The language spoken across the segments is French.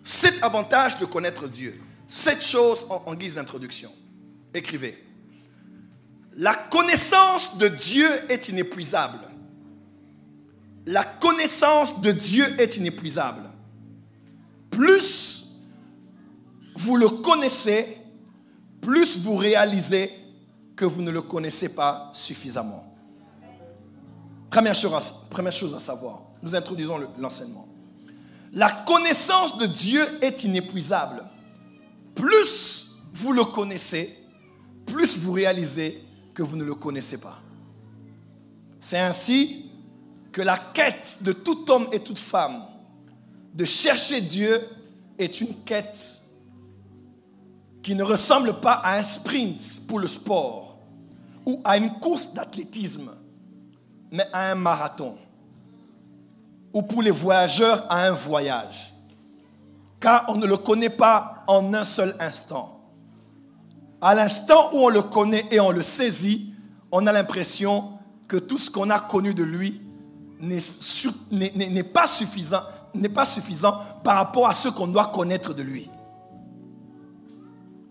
7 avantages de connaître Dieu. 7 choses en guise d'introduction. Écrivez. La connaissance de Dieu est inépuisable. La connaissance de Dieu est inépuisable. Plus vous le connaissez, plus vous réalisez que vous ne le connaissez pas suffisamment. Première chose à savoir, nous introduisons l'enseignement. La connaissance de Dieu est inépuisable. Plus vous le connaissez, plus vous réalisez que vous ne le connaissez pas. C'est ainsi que la quête de tout homme et toute femme de chercher Dieu est une quête qui ne ressemble pas à un sprint pour le sport ou à une course d'athlétisme, mais à un marathon, ou pour les voyageurs à un voyage. Car on ne le connaît pas en un seul instant. À l'instant où on le connaît et on le saisit, on a l'impression que tout ce qu'on a connu de lui n'est pas suffisant par rapport à ce qu'on doit connaître de lui.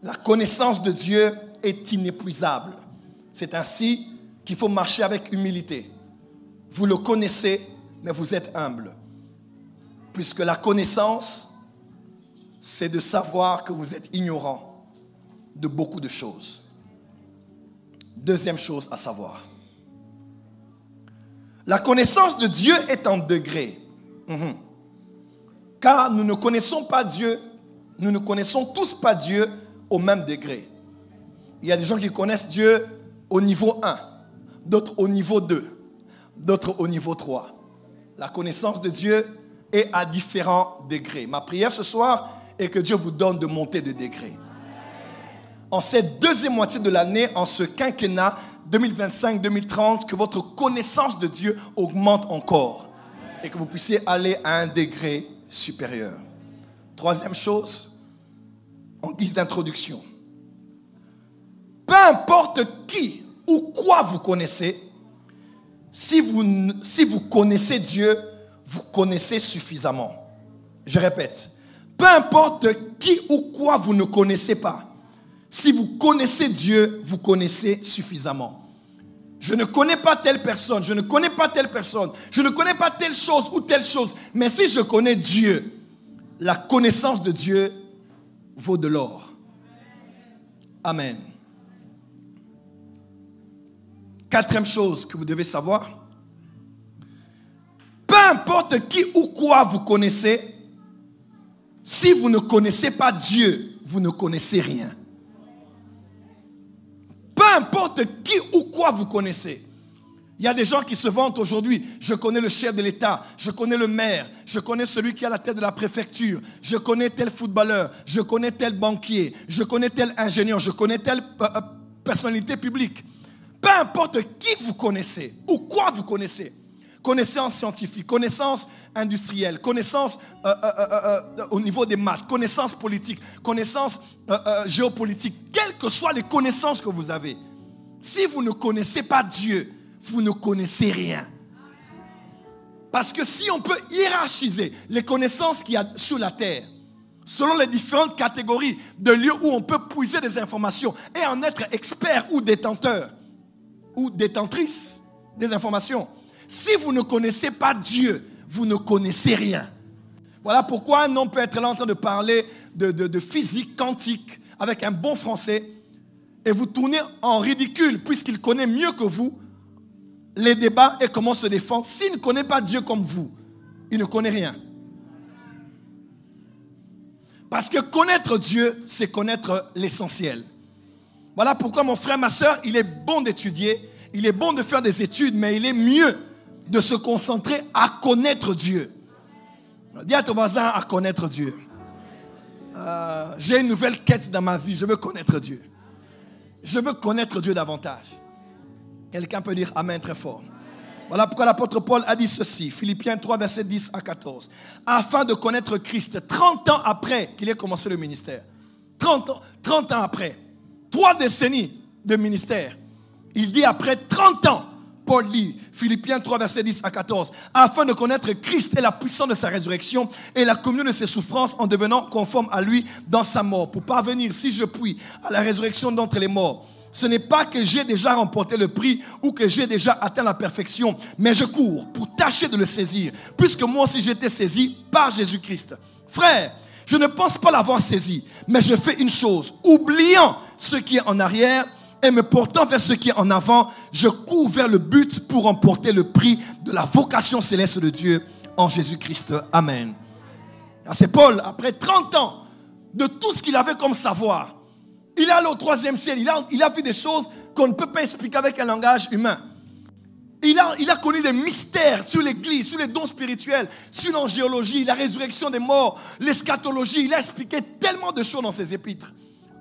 La connaissance de Dieu est inépuisable. C'est ainsi qu'il faut marcher avec humilité. Vous le connaissez, mais vous êtes humble. Puisque la connaissance, c'est de savoir que vous êtes ignorant de beaucoup de choses. Deuxième chose à savoir. La connaissance de Dieu est en degrés. Car nous ne connaissons pas Dieu, nous ne connaissons tous pas Dieu au même degré. Il y a des gens qui connaissent Dieu au niveau 1, d'autres au niveau 2, d'autres au niveau 3. La connaissance de Dieu est à différents degrés. Ma prière ce soir est que Dieu vous donne de monter de degrés. En cette deuxième moitié de l'année, en ce quinquennat 2025-2030, que votre connaissance de Dieu augmente encore et que vous puissiez aller à un degré supérieur. Troisième chose, en guise d'introduction. Peu importe qui ou quoi vous connaissez, si vous connaissez Dieu, vous connaissez suffisamment. Je répète, peu importe qui ou quoi vous ne connaissez pas, si vous connaissez Dieu, vous connaissez suffisamment. Je ne connais pas telle personne, je ne connais pas telle personne, je ne connais pas telle chose ou telle chose, mais si je connais Dieu, la connaissance de Dieu vaut de l'or. Amen. Quatrième chose que vous devez savoir, peu importe qui ou quoi vous connaissez, si vous ne connaissez pas Dieu, vous ne connaissez rien. Peu importe qui ou quoi vous connaissez. Il y a des gens qui se vantent aujourd'hui. Je connais le chef de l'État, je connais le maire, je connais celui qui est à la tête de la préfecture, je connais tel footballeur, je connais tel banquier, je connais tel ingénieur, je connais telle personnalité publique. Peu importe qui vous connaissez ou quoi vous connaissez. Connaissance scientifique, connaissance industrielle, connaissance au niveau des maths, connaissance politique, connaissance géopolitique, quelles que soient les connaissances que vous avez. Si vous ne connaissez pas Dieu, vous ne connaissez rien. Parce que si on peut hiérarchiser les connaissances qu'il y a sur la terre, selon les différentes catégories de lieux où on peut puiser des informations et en être expert ou détenteur ou détentrice des informations, si vous ne connaissez pas Dieu, vous ne connaissez rien. Voilà pourquoi un homme peut être là en train de parler de physique quantique avec un bon français et vous tournez en ridicule puisqu'il connaît mieux que vous les débats et comment se défendre. S'il ne connaît pas Dieu comme vous, il ne connaît rien. Parce que connaître Dieu, c'est connaître l'essentiel. Voilà pourquoi mon frère, ma soeur, il est bon d'étudier, il est bon de faire des études, mais il est mieux de se concentrer à connaître Dieu. Dis à ton voisin à connaître Dieu. J'ai une nouvelle quête dans ma vie, je veux connaître Dieu. Je veux connaître Dieu davantage. Quelqu'un peut dire Amen très fort. Voilà pourquoi l'apôtre Paul a dit ceci, Philippiens 3, versets 10 à 14. Afin de connaître Christ, 30 ans après qu'il ait commencé le ministère. 30 ans après. 3 décennies de ministère. Il dit après 30 ans, Paul lit Philippiens 3, versets 10 à 14. Afin de connaître Christ et la puissance de sa résurrection et la communion de ses souffrances en devenant conforme à lui dans sa mort. Pour parvenir, si je puis, à la résurrection d'entre les morts. Ce n'est pas que j'ai déjà remporté le prix ou que j'ai déjà atteint la perfection, mais je cours pour tâcher de le saisir, puisque moi aussi j'étais saisi par Jésus-Christ. Frère, je ne pense pas l'avoir saisi, mais je fais une chose, oubliant ce qui est en arrière et me portant vers ce qui est en avant, je cours vers le but pour remporter le prix de la vocation céleste de Dieu en Jésus-Christ. Amen. C'est Paul, après 30 ans de tout ce qu'il avait comme savoir, il est allé au 3e ciel, il a vu des choses qu'on ne peut pas expliquer avec un langage humain. Il a connu des mystères sur l'Église, sur les dons spirituels, sur l'angéologie, la résurrection des morts, l'eschatologie. Il a expliqué tellement de choses dans ses épîtres,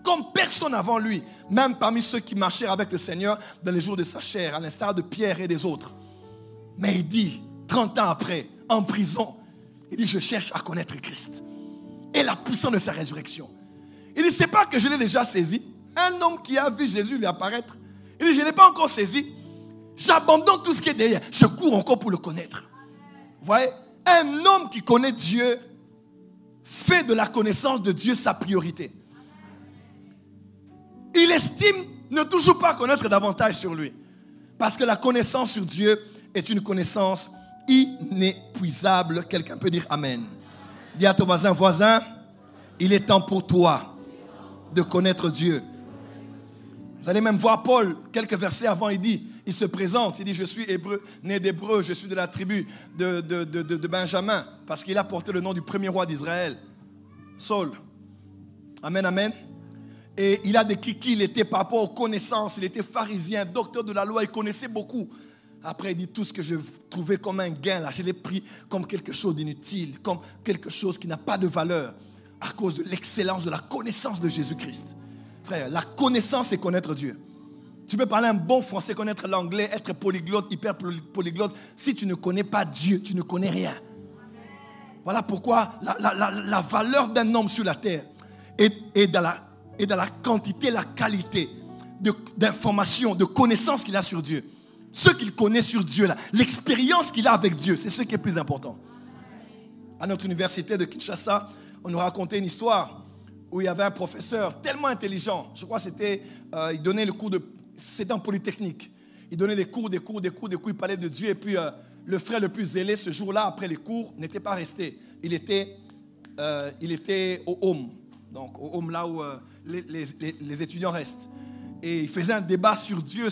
comme personne avant lui, même parmi ceux qui marchèrent avec le Seigneur dans les jours de sa chair, à l'instar de Pierre et des autres. Mais il dit, 30 ans après, en prison, il dit, je cherche à connaître Christ et la puissance de sa résurrection. Il dit, c'est pas que je l'ai déjà saisi. Un homme qui a vu Jésus lui apparaître, il dit, je ne l'ai pas encore saisi. J'abandonne tout ce qui est derrière. Je cours encore pour le connaître. Vous voyez, un homme qui connaît Dieu fait de la connaissance de Dieu sa priorité. Il estime ne toujours pas connaître davantage sur lui. Parce que la connaissance sur Dieu est une connaissance inépuisable. Quelqu'un peut dire Amen. Dis à ton voisin, il est temps pour toi de connaître Dieu. Vous allez même voir Paul, quelques versets avant, il se présente, il dit, je suis hébreu, né d'hébreu, je suis de la tribu de Benjamin, parce qu'il a porté le nom du premier roi d'Israël, Saul. Amen, amen. Et il a des kikis, il était par rapport aux connaissances, il était pharisien, docteur de la loi, il connaissait beaucoup. Après, il dit, tout ce que je trouvais comme un gain, là, je l'ai pris comme quelque chose d'inutile, comme quelque chose qui n'a pas de valeur, à cause de l'excellence de la connaissance de Jésus-Christ. Frère, la connaissance, c'est connaître Dieu. Tu peux parler un bon français, connaître l'anglais, être polyglotte, hyper polyglotte. Si tu ne connais pas Dieu, tu ne connais rien. Voilà pourquoi la valeur d'un homme sur la terre est dans la quantité, la qualité d'information, de connaissance qu'il a sur Dieu. Ce qu'il connaît sur Dieu, l'expérience qu'il a avec Dieu, c'est ce qui est plus important. À notre université de Kinshasa, on nous racontait une histoire où il y avait un professeur tellement intelligent. Je crois que c'était, il donnait le cours de... C'était en Polytechnique. Il donnait des cours, il parlait de Dieu. Et puis, le frère le plus zélé, ce jour-là, après les cours, n'était pas resté. Il était au home. Donc, au home, là où les étudiants restent. Et il faisait un débat sur Dieu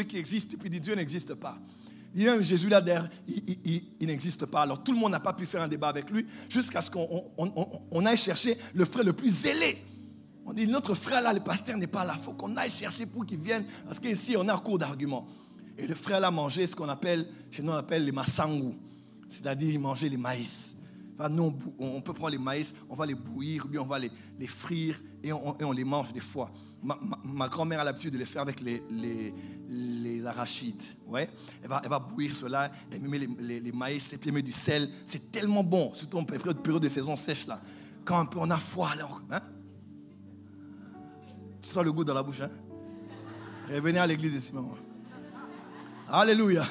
qui existe. Et puis, il dit, Dieu n'existe pas. Il dit, même Jésus, là, derrière, il n'existe pas. Alors, tout le monde n'a pas pu faire un débat avec lui, jusqu'à ce qu'on aille chercher le frère le plus zélé. On dit, notre frère là, le pasteur n'est pas là. Il faut qu'on aille chercher pour qu'il vienne. Parce qu'ici, on est en cours d'argument. Et le frère là mangeait ce qu'on appelle, chez nous on appelle les masangu. C'est-à-dire, il mangeait les maïs. Enfin, nous, on peut prendre les maïs, on va les bouillir, ou bien on va les frire et on les mange des fois. Ma grand-mère a l'habitude de les faire avec les arachides. Ouais? Elle va bouillir cela, elle met les maïs et puis elle met du sel. C'est tellement bon, surtout en période de saison sèche là. Quand on a froid, alors, hein? Tu sens le goût dans la bouche, hein? Revenez à l'église ici, maman. Alléluia.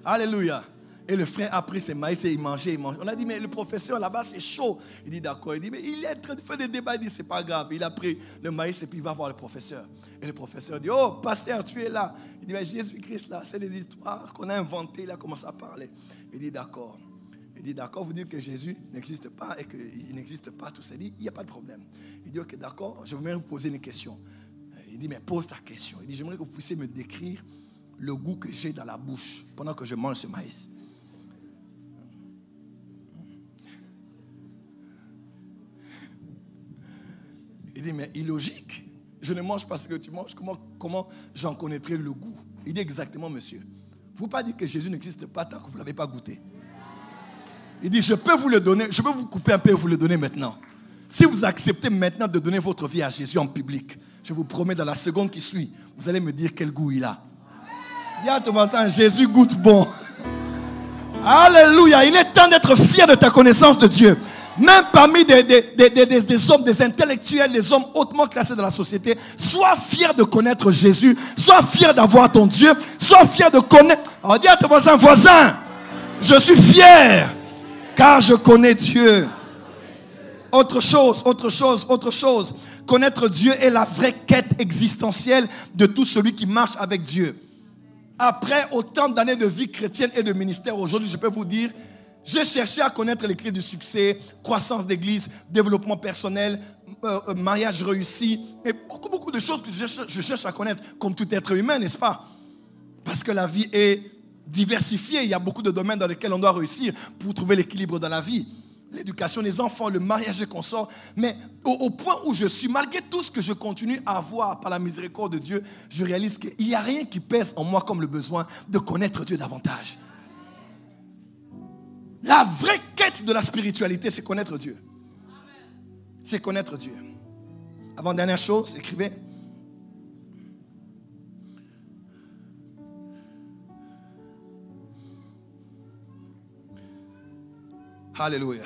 Alléluia. Et le frère a pris ses maïs et il mangeait. On a dit, mais le professeur là-bas, c'est chaud. Il dit, d'accord. Il dit, mais il est en train de faire des débats. Il dit, c'est pas grave. Il a pris le maïs et puis il va voir le professeur. Et le professeur dit, oh, pasteur, tu es là. Il dit, mais Jésus-Christ là, c'est des histoires qu'on a inventées. Il a commencé à parler. Il dit, d'accord. Il dit, d'accord, vous dites que Jésus n'existe pas et qu'il n'existe pas, tout ça. Il dit, il n'y a pas de problème. Il dit, ok, d'accord, je voudrais vous poser une question. Il dit, mais pose ta question. Il dit, j'aimerais que vous puissiez me décrire le goût que j'ai dans la bouche pendant que je mange ce maïs. Il dit, mais illogique. Je ne mange pas ce que tu manges. Comment j'en connaîtrai le goût? Il dit exactement, monsieur. Vous ne pouvez pas dire que Jésus n'existe pas tant que vous ne l'avez pas goûté. Il dit, je peux vous le donner, je peux vous couper un peu et vous le donner maintenant. Si vous acceptez maintenant de donner votre vie à Jésus en public, je vous promets, dans la seconde qui suit, vous allez me dire quel goût il a. Dis à ton voisin, Jésus goûte bon. Alléluia, il est temps d'être fier de ta connaissance de Dieu. Même parmi des hommes, des intellectuels, des hommes hautement classés dans la société, sois fier de connaître Jésus, sois fier d'avoir ton Dieu, sois fier de connaître. Alors dis à ton voisin, je suis fier, car je connais Dieu. Autre chose. Connaître Dieu est la vraie quête existentielle de tout celui qui marche avec Dieu. Après autant d'années de vie chrétienne et de ministère, aujourd'hui, je peux vous dire, j'ai cherché à connaître les clés du succès, croissance d'église, développement personnel, mariage réussi, et beaucoup de choses que je cherche à connaître, comme tout être humain, n'est-ce pas? Parce que la vie est diversifiée, il y a beaucoup de domaines dans lesquels on doit réussir pour trouver l'équilibre dans la vie. L'éducation des enfants, le mariage et consorts. Mais au point où je suis, malgré tout ce que je continue à avoir par la miséricorde de Dieu, je réalise qu'il n'y a rien qui pèse en moi comme le besoin de connaître Dieu davantage. La vraie quête de la spiritualité, c'est connaître Dieu. C'est connaître Dieu. Avant-dernière chose, écrivez. Alléluia.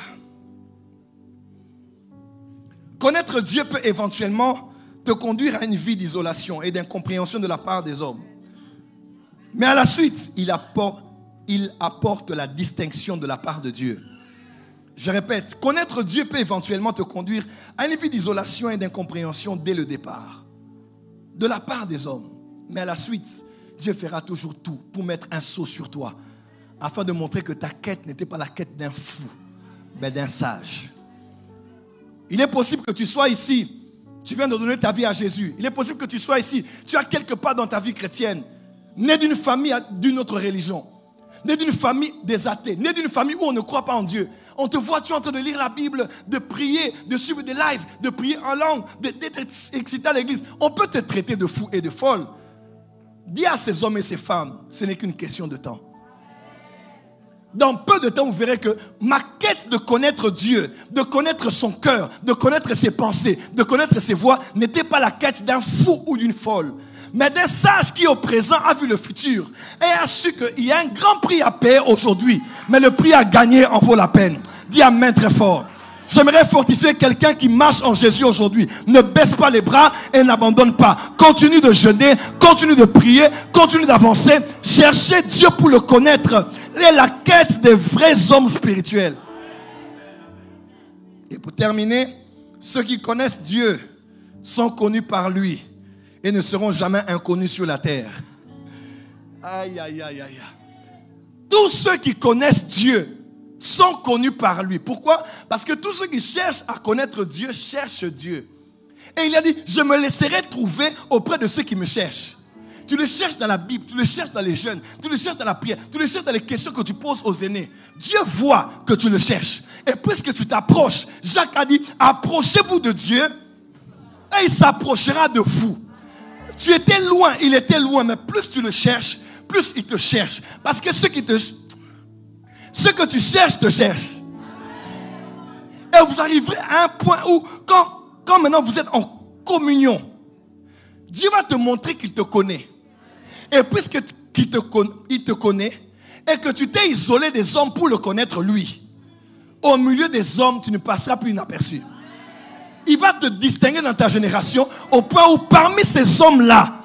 Connaître Dieu peut éventuellement te conduire à une vie d'isolation et d'incompréhension de la part des hommes. Mais à la suite, il apporte la distinction de la part de Dieu. Je répète, connaître Dieu peut éventuellement te conduire à une vie d'isolation et d'incompréhension dès le départ, de la part des hommes. Mais à la suite, Dieu fera toujours tout pour mettre un sceau sur toi, afin de montrer que ta quête n'était pas la quête d'un fou, mais d'un sage. Il est possible que tu sois ici, tu viens de donner ta vie à Jésus. Il est possible que tu sois ici, tu as quelque part dans ta vie chrétienne, né d'une famille d'une autre religion, né d'une famille des athées, né d'une famille où on ne croit pas en Dieu. On te voit, tu es en train de lire la Bible, de prier, de suivre des lives, de prier en langue, d'être excité à l'église. On peut te traiter de fou et de folle. Dis à ces hommes et ces femmes, ce n'est qu'une question de temps. Dans peu de temps, vous verrez que ma quête de connaître Dieu, de connaître son cœur, de connaître ses pensées, de connaître ses voies, n'était pas la quête d'un fou ou d'une folle, mais d'un sage qui au présent a vu le futur et a su qu'il y a un grand prix à payer aujourd'hui, mais le prix à gagner en vaut la peine. Dis amen très fort. J'aimerais fortifier quelqu'un qui marche en Jésus aujourd'hui. Ne baisse pas les bras et n'abandonne pas. Continue de jeûner, continue de prier, continue d'avancer. Cherchez Dieu pour le connaître. C'est la quête des vrais hommes spirituels. Et pour terminer, ceux qui connaissent Dieu sont connus par lui et ne seront jamais inconnus sur la terre. Aïe, aïe, aïe, aïe. Tous ceux qui connaissent Dieu sont connus par lui. Pourquoi? Parce que tous ceux qui cherchent à connaître Dieu cherchent Dieu. Et il a dit, je me laisserai trouver auprès de ceux qui me cherchent. Tu le cherches dans la Bible, tu le cherches dans les jeûnes, tu le cherches dans la prière, tu le cherches dans les questions que tu poses aux aînés. Dieu voit que tu le cherches. Et puisque tu t'approches, Jacques a dit, approchez-vous de Dieu et il s'approchera de vous. Tu étais loin, il était loin, mais plus tu le cherches, plus il te cherche. Parce que ce que tu cherches te cherche. Et vous arriverez à un point où, quand maintenant vous êtes en communion, Dieu va te montrer qu'il te connaît. Et puisqu'il te connaît, et que tu t'es isolé des hommes pour le connaître lui, au milieu des hommes, tu ne passeras plus inaperçu. Il va te distinguer dans ta génération au point où parmi ces hommes-là,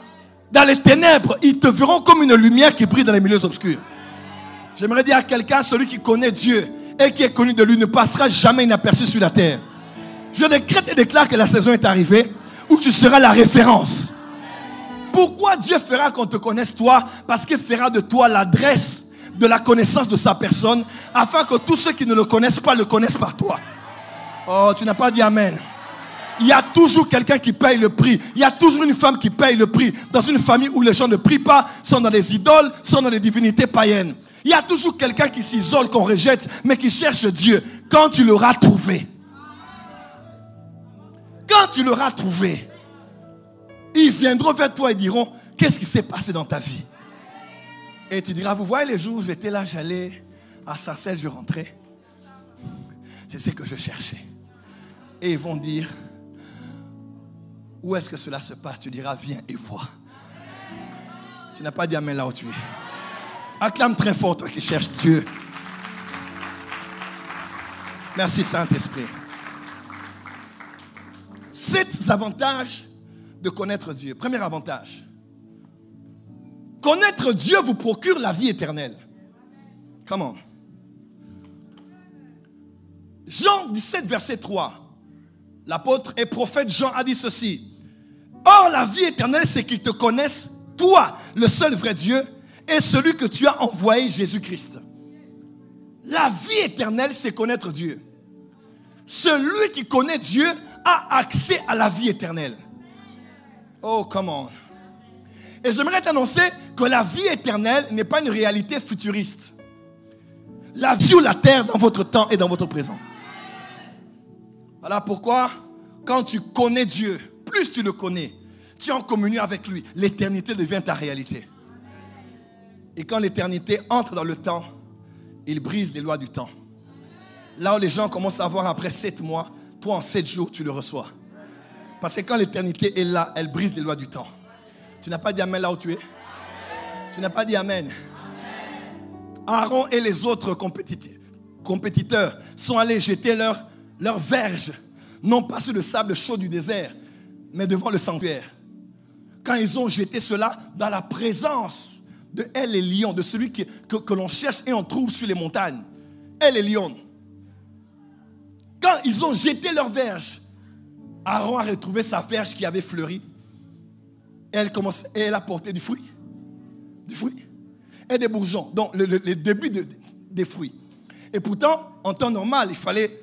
dans les ténèbres, ils te verront comme une lumière qui brille dans les milieux obscurs. J'aimerais dire à quelqu'un, celui qui connaît Dieu et qui est connu de lui ne passera jamais inaperçu sur la terre. Je décrète et déclare que la saison est arrivée où tu seras la référence. Pourquoi Dieu fera qu'on te connaisse toi? Parce qu'il fera de toi l'adresse de la connaissance de sa personne, afin que tous ceux qui ne le connaissent pas le connaissent par toi. Oh, tu n'as pas dit amen. Il y a toujours quelqu'un qui paye le prix. Il y a toujours une femme qui paye le prix. Dans une famille où les gens ne prient pas, sont dans les idoles, sont dans les divinités païennes. Il y a toujours quelqu'un qui s'isole, qu'on rejette, mais qui cherche Dieu. Quand tu l'auras trouvé, ils viendront vers toi et diront, qu'est-ce qui s'est passé dans ta vie? Et tu diras, vous voyez les jours où j'étais là, j'allais à Sarcelles, je rentrais. C'est ce que je cherchais. Et ils vont dire, où est-ce que cela se passe? Tu diras, viens et vois. Tu n'as pas dit amen là où tu es. Acclame très fort toi qui cherches Dieu. Merci Saint-Esprit. 7 avantages de connaître Dieu. Premier avantage. Connaître Dieu vous procure la vie éternelle. Come on. Jean 17, verset 3. L'apôtre et prophète Jean a dit ceci. Or, la vie éternelle, c'est qu'ils te connaissent, toi, le seul vrai Dieu, et celui que tu as envoyé, Jésus-Christ. La vie éternelle, c'est connaître Dieu. Celui qui connaît Dieu a accès à la vie éternelle. Oh, come on. Et j'aimerais t'annoncer que la vie éternelle n'est pas une réalité futuriste. La vie sur la terre dans votre temps et dans votre présent. Voilà pourquoi, quand tu connais Dieu, plus tu le connais, tu es en communion avec lui, l'éternité devient ta réalité. Et quand l'éternité entre dans le temps, il brise les lois du temps. Là où les gens commencent à voir après 7 mois, toi en 7 jours, tu le reçois. Parce que quand l'éternité est là, elle brise les lois du temps. Tu n'as pas dit amen là où tu es? Tu n'as pas dit amen? Aaron et les autres compétiteurs sont allés jeter leurs verges, non pas sur le sable chaud du désert, mais devant le sanctuaire. Quand ils ont jeté cela dans la présence de El Elyon, de celui que l'on cherche et on trouve sur les montagnes. El Elyon. Quand ils ont jeté leurs verges, Aaron a retrouvé sa verge qui avait fleuri. Et elle a porté du fruit. Du fruit. Et des bourgeons. Donc, les débuts des fruits. Et pourtant, en temps normal, il fallait...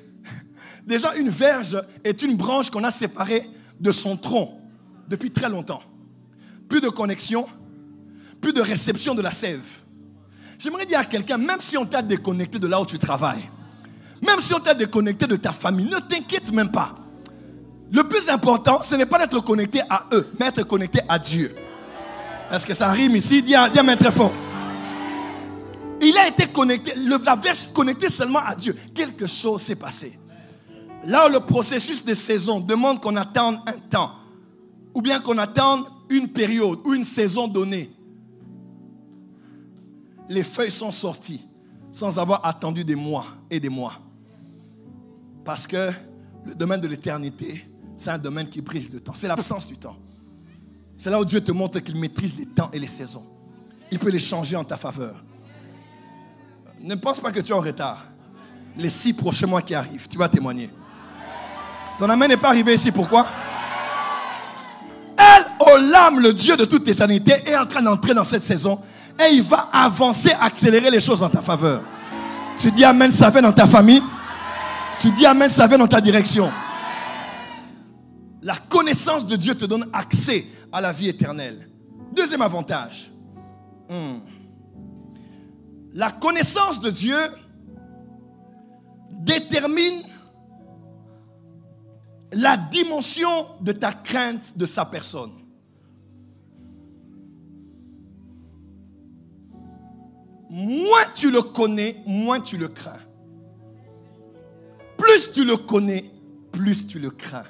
Déjà, une verge est une branche qu'on a séparée de son tronc depuis très longtemps. Plus de connexion, plus de réception de la sève. J'aimerais dire à quelqu'un, même si on t'a déconnecté de là où tu travailles, même si on t'a déconnecté de ta famille, ne t'inquiète même pas. Le plus important, ce n'est pas d'être connecté à eux, mais être connecté à Dieu. Est-ce que ça rime ici? Dis amen très fort. Il a été connecté, la verge connectée seulement à Dieu. Quelque chose s'est passé. Là où le processus de saison demande qu'on attende un temps, ou bien qu'on attende une période ou une saison donnée, les feuilles sont sorties sans avoir attendu des mois et des mois. Parce que le domaine de l'éternité, c'est un domaine qui brise le temps. C'est l'absence du temps. C'est là où Dieu te montre qu'il maîtrise les temps et les saisons. Il peut les changer en ta faveur. Ne pense pas que tu es en retard. Les 6 prochains mois qui arrivent, tu vas témoigner. Ton amen n'est pas arrivé ici, pourquoi? El Olam, le Dieu de toute éternité, est en train d'entrer dans cette saison et il va avancer, accélérer les choses en ta faveur. Tu dis amen, ça vient dans ta famille. Tu dis amen, ça vient dans ta direction. La connaissance de Dieu te donne accès à la vie éternelle. Deuxième avantage. La connaissance de Dieu détermine la dimension de ta crainte de sa personne. Moins tu le connais, moins tu le crains. Plus tu le connais, plus tu le crains.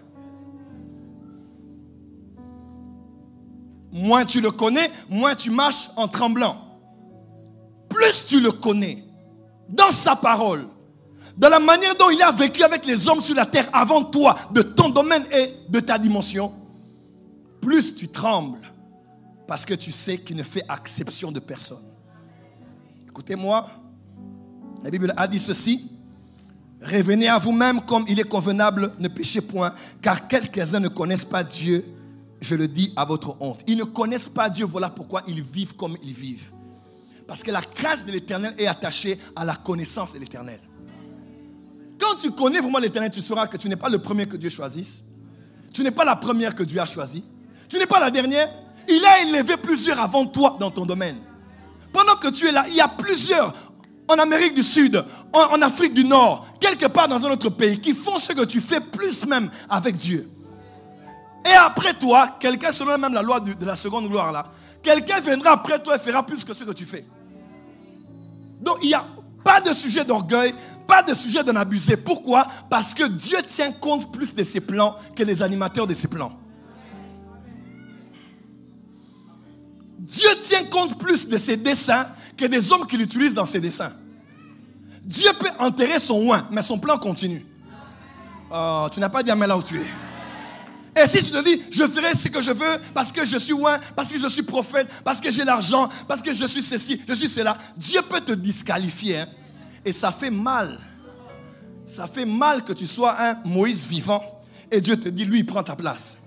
Moins tu le connais, moins tu marches en tremblant. Plus tu le connais, dans sa parole, dans la manière dont il a vécu avec les hommes sur la terre avant toi, de ton domaine et de ta dimension, plus tu trembles parce que tu sais qu'il ne fait exception de personne. Écoutez-moi, la Bible a dit ceci. Revenez à vous-même comme il est convenable, ne péchez point, car quelques-uns ne connaissent pas Dieu, je le dis à votre honte. Ils ne connaissent pas Dieu, voilà pourquoi ils vivent comme ils vivent. Parce que la crainte de l'Éternel est attachée à la connaissance de l'Éternel. Quand tu connais vraiment l'Éternel, tu sauras que tu n'es pas le premier que Dieu choisisse. Tu n'es pas la première que Dieu a choisie. Tu n'es pas la dernière. Il a élevé plusieurs avant toi dans ton domaine. Pendant que tu es là, il y a plusieurs en Amérique du Sud, en Afrique du Nord, quelque part dans un autre pays, qui font ce que tu fais plus même avec Dieu. Et après toi, quelqu'un, selon même la loi de la seconde gloire là, quelqu'un viendra après toi et fera plus que ce que tu fais. Donc il n'y a pas de sujet d'orgueil, pas de sujet d'en abuser. Pourquoi? Parce que Dieu tient compte plus de ses plans que les animateurs de ses plans. Dieu tient compte plus de ses dessins que des hommes qu'il utilise dans ses dessins. Dieu peut enterrer son oint, mais son plan continue. Oh, tu n'as pas dit amen là où tu es. Et si tu te dis, je ferai ce que je veux parce que je suis oint, parce que je suis prophète, parce que j'ai l'argent, parce que je suis ceci, je suis cela, Dieu peut te disqualifier. Hein? Et ça fait mal. Ça fait mal que tu sois un Moïse vivant et Dieu te dit, lui, il prend ta place.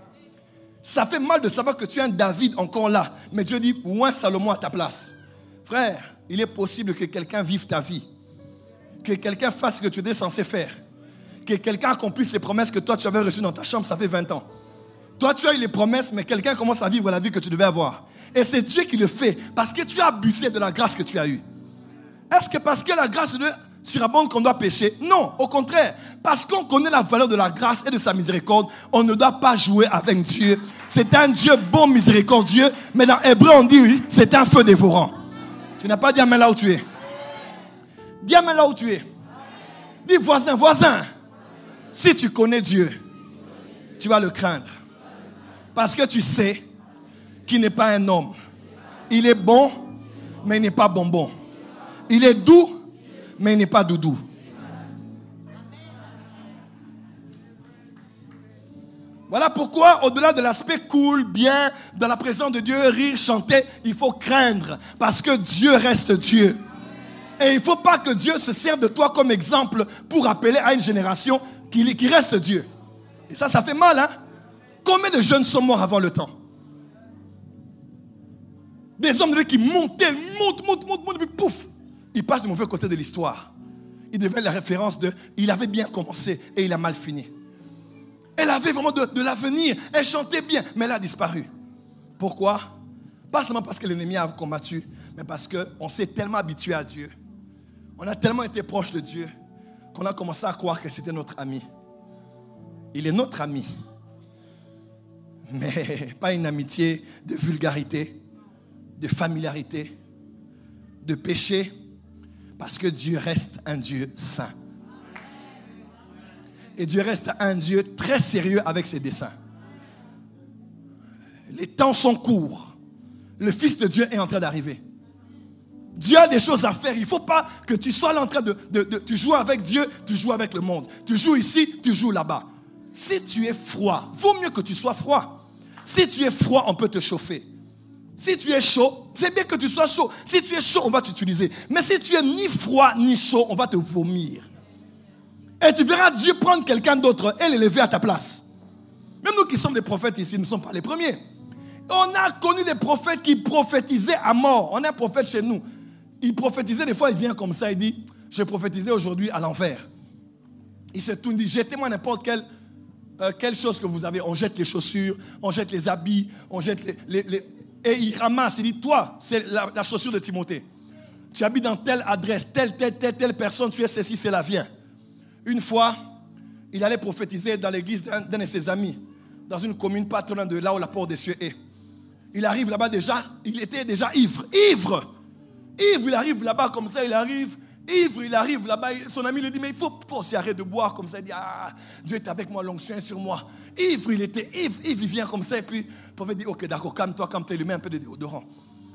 Ça fait mal de savoir que tu es un David encore là, mais Dieu dit, oint Salomon à ta place. Frère, il est possible que quelqu'un vive ta vie, que quelqu'un fasse ce que tu étais censé faire, que quelqu'un accomplisse les promesses que toi tu avais reçues dans ta chambre, ça fait 20 ans. Toi tu as eu les promesses, mais quelqu'un commence à vivre la vie que tu devais avoir. Et c'est Dieu qui le fait, parce que tu as abusé de la grâce que tu as eue. Est-ce que parce que la grâce de Dieu surabonde qu'on doit pécher? Non, au contraire. Parce qu'on connaît la valeur de la grâce et de sa miséricorde, on ne doit pas jouer avec Dieu. C'est un Dieu bon, miséricordieux, mais dans Hébreu on dit, oui, c'est un feu dévorant. Tu n'as pas dit amen là où tu es. Dis amen là où tu es. Dis voisin, voisin. Si tu connais Dieu, tu vas le craindre. Parce que tu sais qu'il n'est pas un homme. Il est bon, mais il n'est pas bonbon. Il est doux, mais il n'est pas doudou. Voilà pourquoi, au-delà de l'aspect cool, bien, dans la présence de Dieu, rire, chanter, il faut craindre. Parce que Dieu reste Dieu. Et il ne faut pas que Dieu se serve de toi comme exemple pour rappeler à une génération qui reste Dieu. Et ça fait mal, hein? Combien de jeunes sont morts avant le temps? Des hommes de Dieu qui montent, et puis pouf, ils passent du mauvais côté de l'histoire. Ils deviennent la référence de, il avait bien commencé et il a mal fini. Elle avait vraiment de l'avenir, elle chantait bien, mais elle a disparu. Pourquoi? Pas seulement parce que l'ennemi a combattu, mais parce qu'on s'est tellement habitué à Dieu. On a tellement été proche de Dieu qu'on a commencé à croire que c'était notre ami. Il est notre ami. Mais pas une amitié de vulgarité, de familiarité, de péché, parce que Dieu reste un Dieu saint. Et Dieu reste un Dieu très sérieux avec ses desseins. Les temps sont courts. Le Fils de Dieu est en train d'arriver. Dieu a des choses à faire. Il ne faut pas que tu sois là en train tu joues avec Dieu, tu joues avec le monde. Tu joues ici, tu joues là-bas. Si tu es froid, vaut mieux que tu sois froid. Si tu es froid, on peut te chauffer. Si tu es chaud, c'est bien que tu sois chaud. Si tu es chaud, on va t'utiliser. Mais si tu es ni froid ni chaud, on va te vomir. Et tu verras Dieu prendre quelqu'un d'autre et l'élever à ta place. Même nous qui sommes des prophètes ici, nous ne sommes pas les premiers. On a connu des prophètes qui prophétisaient à mort. On a un prophète chez nous. Il prophétisait, des fois il vient comme ça, il dit, je prophétisais aujourd'hui à l'envers. Il se tourne, il dit, jetez-moi n'importe quelle chose que vous avez. On jette les chaussures, on jette les habits, on jette et il ramasse, il dit, toi, c'est la chaussure de Timothée. Tu habites dans telle adresse, telle personne, tu es ceci, c'est la viens. Une fois, il allait prophétiser dans l'église d'un de ses amis, dans une commune pas très loin de là où la porte des cieux est. Il arrive là-bas déjà, il était déjà ivre, il arrive là-bas comme ça, il arrive là-bas, son ami lui dit, mais il faut toi aussi arrêter de boire comme ça. Il dit, ah, Dieu est avec moi, l'onction est sur moi. Ivre, il vient comme ça, et puis le prophète dit, ok, d'accord, calme-toi, il lui met un peu de déodorant.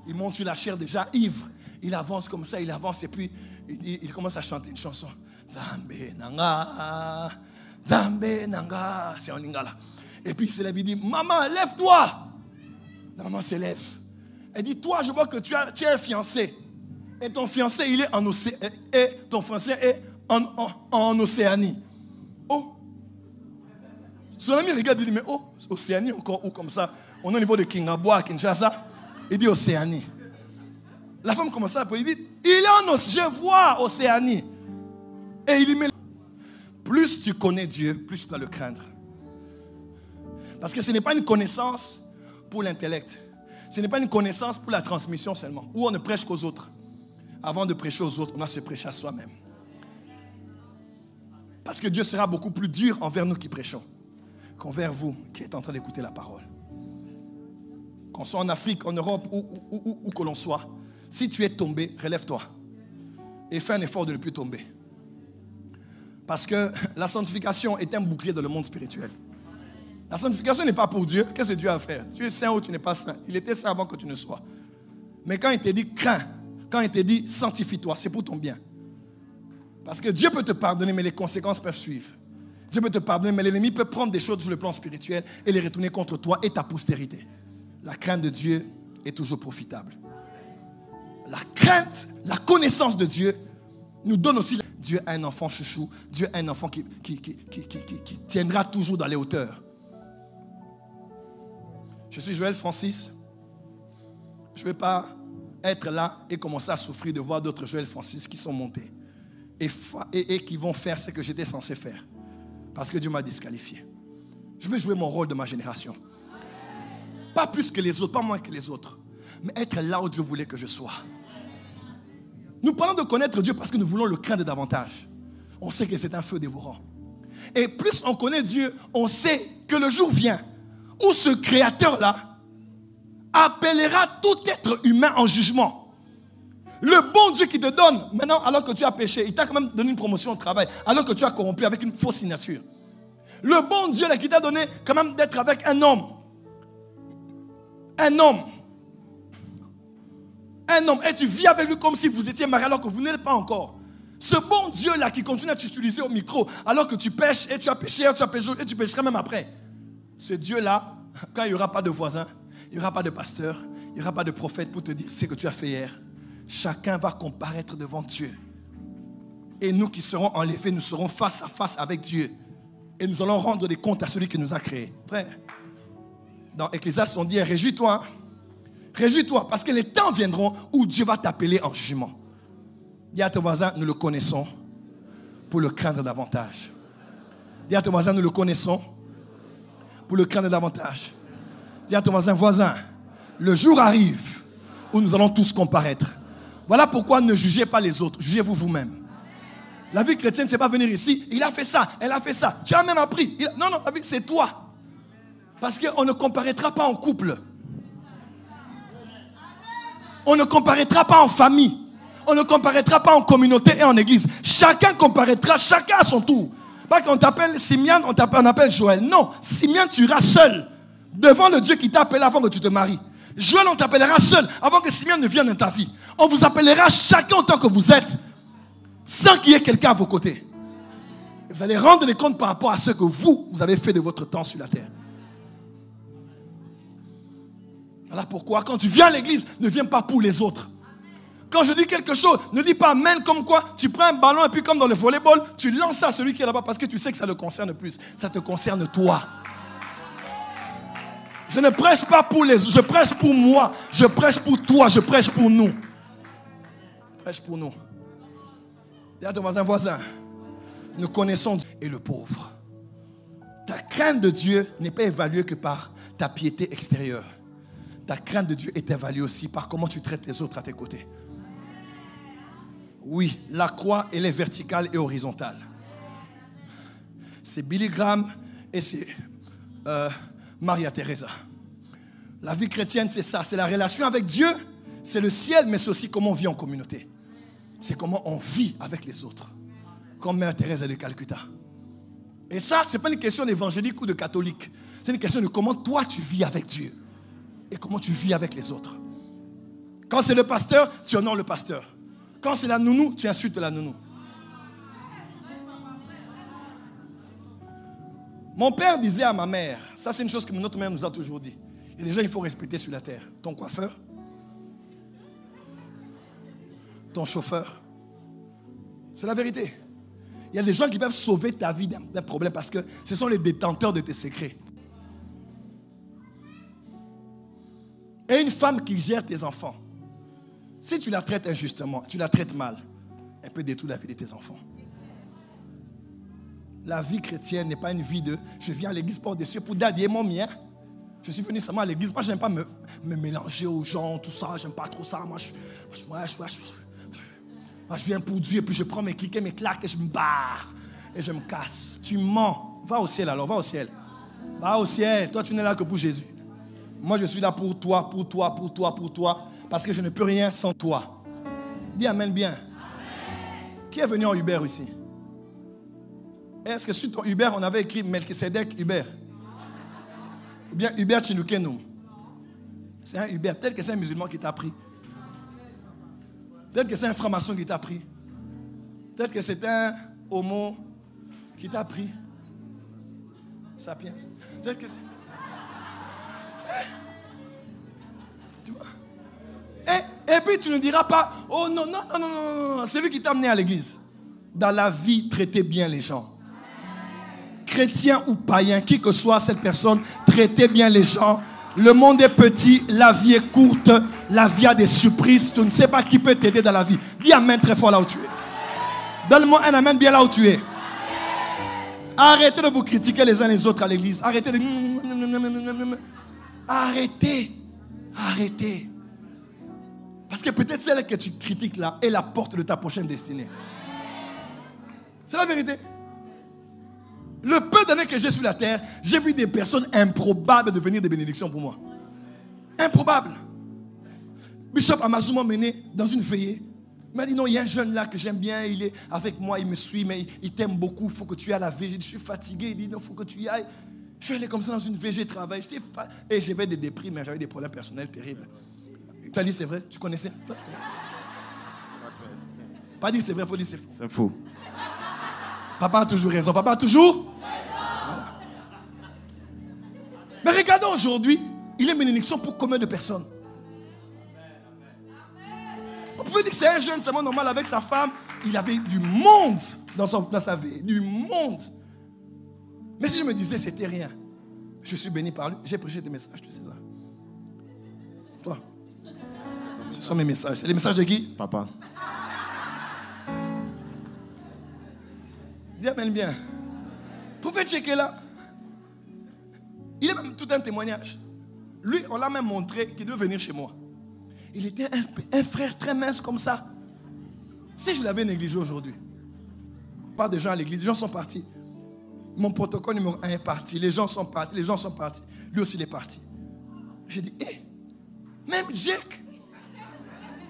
Il monte sur la chair déjà, ivre, il avance comme ça, et puis il commence à chanter une chanson. Zambé nanga, c'est en lingala. Et puis il se lève, il dit, maman, lève-toi. La maman se lève. Elle dit, toi, je vois que tu es un fiancé. Et ton fiancé, il est en Océanie. Oh. Son ami regarde, il dit, mais oh, Océanie encore, où comme ça? On est au niveau de Kingaboa, Kinshasa. Il dit Océanie. La femme commence à il dit, il est en Océanie, je vois Océanie. Et il lui met. Plus tu connais Dieu, plus tu dois le craindre. Parce que ce n'est pas une connaissance pour l'intellect. Ce n'est pas une connaissance pour la transmission seulement. Où on ne prêche qu'aux autres. Avant de prêcher aux autres, on doit se prêcher à soi-même. Parce que Dieu sera beaucoup plus dur envers nous qui prêchons qu'envers vous qui êtes en train d'écouter la parole. Qu'on soit en Afrique, en Europe, où que l'on soit, si tu es tombé, relève-toi. Et fais un effort de ne plus tomber. Parce que la sanctification est un bouclier dans le monde spirituel. La sanctification n'est pas pour Dieu. Qu'est-ce que Dieu a à faire? Tu es saint ou tu n'es pas saint. Il était saint avant que tu ne sois. Mais quand il te dit crains, quand il te dit sanctifie-toi, c'est pour ton bien. Parce que Dieu peut te pardonner, mais les conséquences peuvent suivre. Dieu peut te pardonner, mais l'ennemi peut prendre des choses sur le plan spirituel et les retourner contre toi et ta postérité. La crainte de Dieu est toujours profitable. La crainte, la connaissance de Dieu nous donne aussi... Dieu a un enfant chouchou. Dieu a un enfant qui tiendra toujours dans les hauteurs. Je suis Joël Francis. Je ne vais pas être là et commencer à souffrir de voir d'autres Joël Francis qui sont montés et qui vont faire ce que j'étais censé faire. Parce que Dieu m'a disqualifié. Je veux jouer mon rôle de ma génération. Pas plus que les autres, pas moins que les autres. Mais être là où Dieu voulait que je sois. Nous parlons de connaître Dieu parce que nous voulons le craindre davantage. On sait que c'est un feu dévorant. Et plus on connaît Dieu, on sait que le jour vient où ce créateur-là appellera tout être humain en jugement. Le bon Dieu qui te donne, maintenant, alors que tu as péché, il t'a quand même donné une promotion au travail, alors que tu as corrompu avec une fausse signature. Le bon Dieu là, qui t'a donné quand même d'être avec un homme. Un homme. Et tu vis avec lui comme si vous étiez mariés alors que vous n'êtes pas encore. Ce bon Dieu là qui continue à t'utiliser au micro alors que tu pêches et tu as péché et tu pêcheras même après. Ce Dieu là, quand il n'y aura pas de voisins, il n'y aura pas de pasteur, il n'y aura pas de prophète pour te dire ce que tu as fait hier. Chacun va comparaître devant Dieu. Et nous qui serons enlevés, nous serons face à face avec Dieu. Et nous allons rendre des comptes à celui qui nous a créés. Frère, dans Ecclésiaste, on dit, réjouis-toi. Réjouis-toi, parce que les temps viendront où Dieu va t'appeler en jugement. Dis à ton voisin, nous le connaissons pour le craindre davantage. Dis à ton voisin, nous le connaissons pour le craindre davantage. Dis à ton voisin, le jour arrive où nous allons tous comparaître. Voilà pourquoi ne jugez pas les autres, jugez-vous vous-même. La vie chrétienne, c'est pas venir ici, il a fait ça, elle a fait ça. Tu as même appris. Non, la vie, c'est toi. Parce qu'on ne comparaîtra pas en couple. On ne comparaîtra pas en famille. On ne comparaîtra pas en communauté et en église. Chacun comparaîtra, chacun à son tour. Pas qu'on t'appelle Simeon, on appelle Joël. Non, Simeon, tu iras seul devant le Dieu qui t'a appelé avant que tu te maries. Joël, on t'appellera seul avant que Simeon ne vienne dans ta vie. On vous appellera chacun autant que vous êtes, sans qu'il y ait quelqu'un à vos côtés. Et vous allez rendre les comptes par rapport à ce que vous avez fait de votre temps sur la terre. Voilà pourquoi, quand tu viens à l'église, ne viens pas pour les autres. Quand je dis quelque chose, ne dis pas amen comme quoi tu prends un ballon et puis comme dans le volleyball, tu lances ça à celui qui est là-bas parce que tu sais que ça le concerne plus. Ça te concerne toi. Je ne prêche pas pour les autres, je prêche pour moi, je prêche pour toi, je prêche pour nous. Je prêche pour nous. Dis à ton voisin, nous connaissons Dieu et le pauvre. Ta crainte de Dieu n'est pas évaluée que par ta piété extérieure. Ta crainte de Dieu est évaluée aussi par comment tu traites les autres à tes côtés. Oui, la croix, elle est verticale et horizontale. C'est Billy Graham et c'est Maria Teresa. La vie chrétienne, c'est ça. C'est la relation avec Dieu. C'est le ciel, mais c'est aussi comment on vit en communauté. C'est comment on vit avec les autres. Comme Mère Thérèse de Calcutta. Et ça, ce n'est pas une question d'évangélique ou de catholique. C'est une question de comment toi tu vis avec Dieu. Et comment tu vis avec les autres. Quand c'est le pasteur, tu honores le pasteur. Quand c'est la nounou, tu insultes la nounou. Mon père disait à ma mère, ça c'est une chose que notre mère nous a toujours dit. Il y a des gens qu'il faut respecter sur la terre. Ton coiffeur, ton chauffeur. C'est la vérité. Il y a des gens qui peuvent sauver ta vie d'un problème parce que ce sont les détenteurs de tes secrets. Et une femme qui gère tes enfants, si tu la traites injustement, tu la traites mal, elle peut détruire la vie de tes enfants. La vie chrétienne n'est pas une vie de je viens à l'église pour des cieux pour dadier mon mien. Je suis venu seulement à l'église. Moi, je n'aime pas me mélanger aux gens, tout ça. J'aime pas trop ça. Moi, je viens pour Dieu et puis je prends mes clics et mes claques et je me barre et je me casse. Tu mens. Va au ciel alors, va au ciel. Va au ciel. Toi, tu n'es là que pour Jésus. Moi, je suis là pour toi, pour toi, pour toi, pour toi. Parce que je ne peux rien sans toi. Dis amen bien. Amen. Qui est venu en Uber ici? Est-ce que sur ton Uber, on avait écrit Melchisedec Uber? Ou bien Uber Chinukenu? C'est un Uber. Peut-être que c'est un musulman qui t'a pris. Peut-être que c'est un franc-maçon qui t'a pris. Peut-être que c'est un homo qui t'a pris. Sapiens. Peut-être que c'est... Tu vois? Et puis tu ne diras pas, oh non, non, non, non, non, non, c'est lui qui t'a amené à l'église. Dans la vie, traitez bien les gens. Chrétien ou païen, qui que soit cette personne, traitez bien les gens. Le monde est petit, la vie est courte, la vie a des surprises. Tu ne sais pas qui peut t'aider dans la vie. Dis amen très fort là où tu es. Donne-moi un amen bien là où tu es. Arrêtez de vous critiquer les uns les autres à l'église. Arrêtez de... Arrêtez. Arrêtez. Parce que peut-être celle que tu critiques là est la porte de ta prochaine destinée. C'est la vérité. Le peu d'années que j'ai sur la terre, j'ai vu des personnes improbables devenir des bénédictions pour moi. Improbables. Bishop Amazou m'a mené dans une veillée. Il m'a dit non, il y a un jeune là que j'aime bien, il est avec moi, il me suit, mais il t'aime beaucoup, il faut que tu ailles à la veille. J'ai dit, je suis fatigué, il dit non, il faut que tu y ailles. Je suis allé comme ça dans une veille, j'ai travaillé, et j'avais des déprimes, mais j'avais des problèmes personnels terribles. Tu as dit c'est vrai, tu connaissais? Toi, tu connaissais. Pas dire c'est vrai, il faut dire c'est faux. C'est faux. Papa a toujours raison, papa a toujours voilà. Mais regardons aujourd'hui, il est bénédiction pour combien de personnes? On peut dire que c'est un jeune seulement normal avec sa femme. Il avait du monde dans sa vie. Du monde. Mais si je me disais c'était rien, je suis béni par lui. J'ai prêché des messages, tu sais ça. Toi. Ce sont mes messages. C'est les messages de qui? Papa. Dis amen bien. Vous pouvez checker là. Il est même tout un témoignage. Lui, on l'a même montré qu'il devait venir chez moi. Il était un frère très mince comme ça. Si je l'avais négligé aujourd'hui, pas de gens à l'église, les gens sont partis. Mon protocole numéro 1 est parti. Les gens sont partis. Lui aussi, il est parti. J'ai dit, même Jack,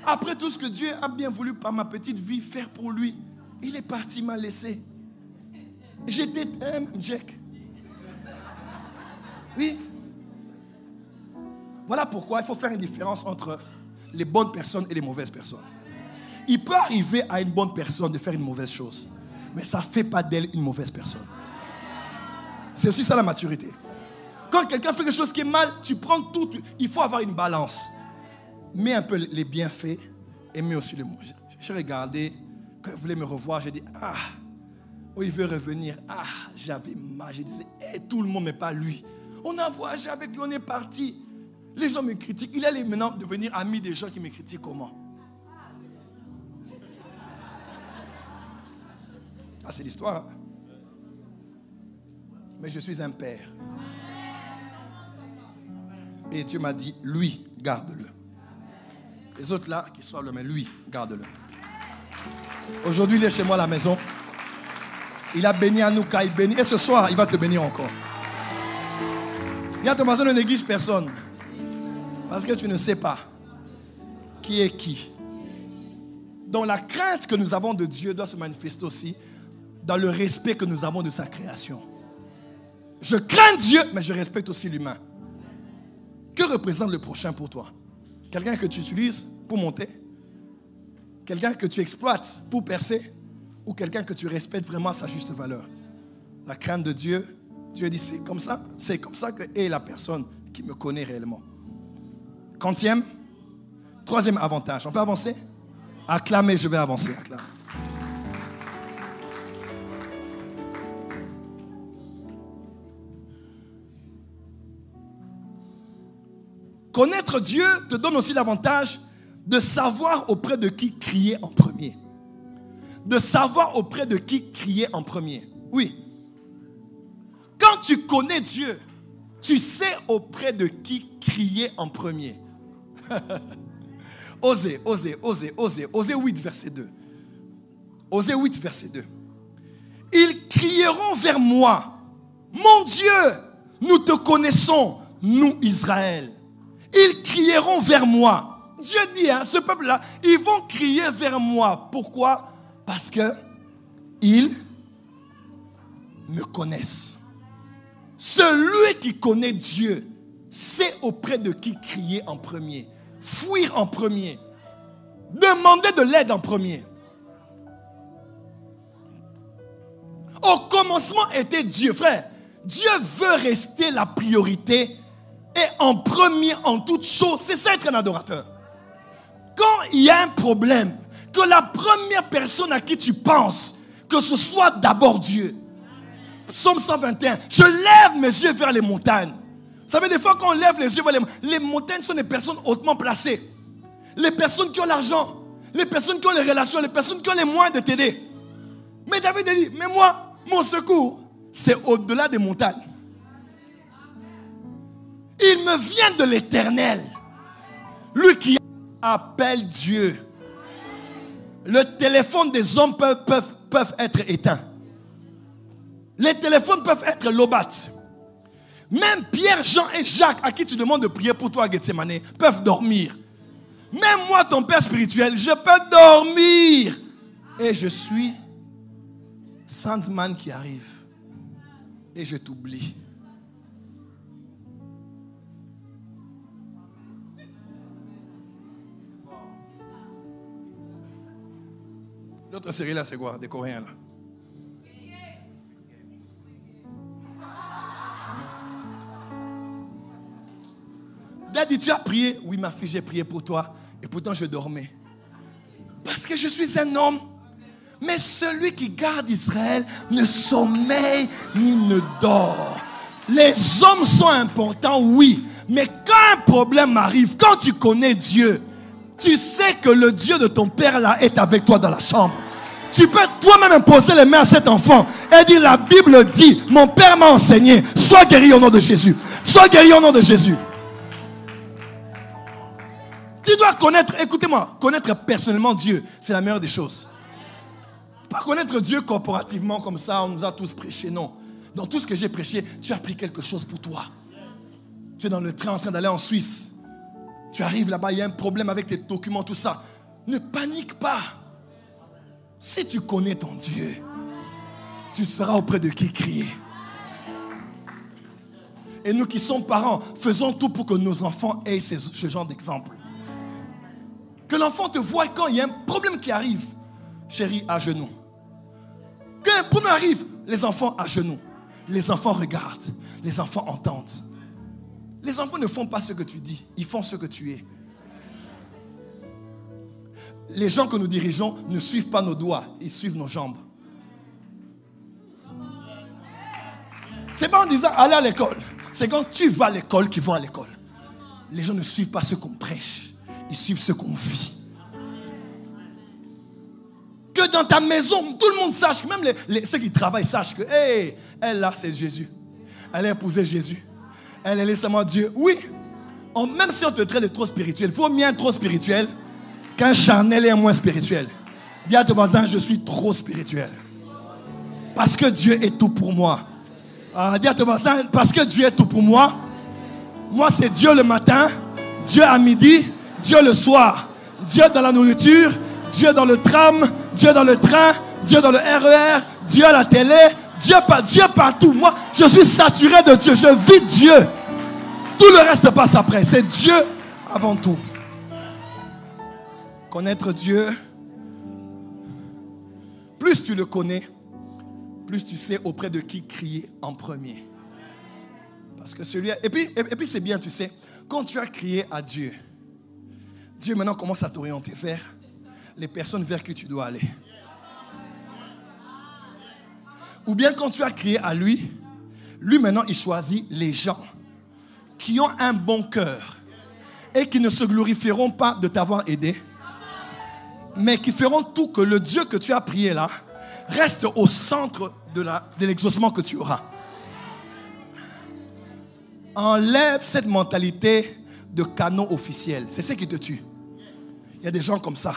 après tout ce que Dieu a bien voulu par ma petite vie faire pour lui, il est parti, il m'a laissé. J'étais un Jack. Oui. Voilà pourquoi il faut faire une différence entre les bonnes personnes et les mauvaises personnes. Il peut arriver à une bonne personne de faire une mauvaise chose, mais ça ne fait pas d'elle une mauvaise personne. C'est aussi ça la maturité. Quand quelqu'un fait quelque chose qui est mal, tu prends tout. Il faut avoir une balance. Mets un peu les bienfaits et mets aussi le mauvais. J'ai regardé, quand il voulait me revoir, j'ai dit, il veut revenir. J'avais mal. Je disais, tout le monde, mais pas lui. On a voyagé avec lui, on est parti. Les gens me critiquent. Il allait maintenant devenir ami des gens qui me critiquent comment? C'est l'histoire. Hein? Mais je suis un père. Et Dieu m'a dit, lui, garde-le. Les autres là, qui soient le mais lui, garde-le. Aujourd'hui, il est chez moi à la maison. Il a béni Anouka, il bénit. Et ce soir, il va te bénir encore. Il y a Thomasin, ne néglige personne. Parce que tu ne sais pas qui est qui. Donc la crainte que nous avons de Dieu doit se manifester aussi dans le respect que nous avons de sa création. Je crains Dieu, mais je respecte aussi l'humain. Que représente le prochain pour toi? Quelqu'un que tu utilises pour monter? Quelqu'un que tu exploites pour percer? Ou quelqu'un que tu respectes vraiment à sa juste valeur? La crainte de Dieu, Dieu dit c'est comme ça que est la personne qui me connaît réellement. Quantième, troisième avantage. On peut avancer? Acclamez, je vais avancer. Acclamez. Connaître Dieu te donne aussi l'avantage de savoir auprès de qui crier en premier. De savoir auprès de qui crier en premier. Oui. Quand tu connais Dieu, tu sais auprès de qui crier en premier. Osée 8, verset 2. Osée 8, verset 2. Ils crieront vers moi. Mon Dieu, nous te connaissons, nous Israël. Ils crieront vers moi. Dieu dit, ce peuple-là, ils vont crier vers moi. Pourquoi? Parce que ils me connaissent. Celui qui connaît Dieu sait auprès de qui crier en premier, fuir en premier, demander de l'aide en premier. Au commencement était Dieu. Frère, Dieu veut rester la priorité et en premier en toute chose. C'est ça être un adorateur. Quand il y a un problème, que la première personne à qui tu penses, que ce soit d'abord Dieu. Psaume 121, je lève mes yeux vers les montagnes. Vous savez, des fois quand on lève les yeux vers les montagnes sont des personnes hautement placées. Les personnes qui ont l'argent, les personnes qui ont les relations, les personnes qui ont les moyens de t'aider. Mais David a dit, mais moi, mon secours, c'est au-delà des montagnes. Il me vient de l'Éternel. Lui qui appelle Dieu. Le téléphone des hommes peuvent être éteints. Les téléphones peuvent être lobates. Même Pierre, Jean et Jacques, à qui tu demandes de prier pour toi à Gethsemane, peuvent dormir. Même moi, ton père spirituel, je peux dormir. Et je suis Sandman qui arrive. Et je t'oublie. L'autre série là, c'est quoi? Des Coréens là. Daddy, tu as prié? Oui, ma fille, j'ai prié pour toi. Et pourtant, je dormais. Parce que je suis un homme. Mais celui qui garde Israël ne sommeille ni ne dort. Les hommes sont importants, oui. Mais quand un problème arrive, quand tu connais Dieu, tu sais que le Dieu de ton père là est avec toi dans la chambre. Tu peux toi-même imposer les mains à cet enfant et dire, la Bible dit, mon père m'a enseigné, sois guéri au nom de Jésus. Sois guéri au nom de Jésus. Tu dois connaître, écoutez-moi, connaître personnellement Dieu, c'est la meilleure des choses. Pas connaître Dieu corporativement comme ça, on nous a tous prêché, non. Dans tout ce que j'ai prêché, tu as pris quelque chose pour toi. Tu es dans le train en train d'aller en Suisse. Tu arrives là-bas, il y a un problème avec tes documents, tout ça. Ne panique pas. Si tu connais ton Dieu, tu seras auprès de qui crier. Et nous qui sommes parents, faisons tout pour que nos enfants aient ce genre d'exemple. Que l'enfant te voie quand il y a un problème qui arrive. Chérie, à genoux. Quand un problème arrive, les enfants à genoux. Les enfants regardent. Les enfants entendent. Les enfants ne font pas ce que tu dis. Ils font ce que tu es. Les gens que nous dirigeons ne suivent pas nos doigts. Ils suivent nos jambes. C'est pas en disant allez à l'école. C'est quand tu vas à l'école qu'ils vont à l'école. Les gens ne suivent pas ce qu'on prêche. Ils suivent ce qu'on vit. Que dans ta maison, tout le monde sache, que même ceux qui travaillent sachent que, hey, elle là, c'est Jésus. Elle a épousé Jésus. Elle est laissée-moi Dieu. Oui, même si on te traite de trop spirituel, il vaut mieux un trop spirituel qu'un charnel et un moins spirituel. Dis à ton voisin, je suis trop spirituel. Parce que Dieu est tout pour moi. Dis à ton voisin, parce que Dieu est tout pour moi. Moi, c'est Dieu le matin, Dieu à midi, Dieu le soir, Dieu dans la nourriture, Dieu dans le tram, Dieu dans le train, Dieu dans le RER, Dieu à la télé, Dieu partout. Moi, je suis saturé de Dieu, je vis Dieu. Tout le reste passe après, c'est Dieu avant tout. Connaître Dieu, plus tu le connais, plus tu sais auprès de qui crier en premier. Parce que celui... Et puis c'est bien, tu sais, quand tu as crié à Dieu, Dieu maintenant commence à t'orienter vers les personnes vers qui tu dois aller. Ou bien quand tu as crié à lui, lui maintenant il choisit les gens qui ont un bon cœur et qui ne se glorifieront pas de t'avoir aidé, mais qui feront tout que le Dieu que tu as prié là reste au centre de l'exaucement que tu auras. Enlève cette mentalité de canon officiel. C'est ce qui te tue. Il y a des gens comme ça.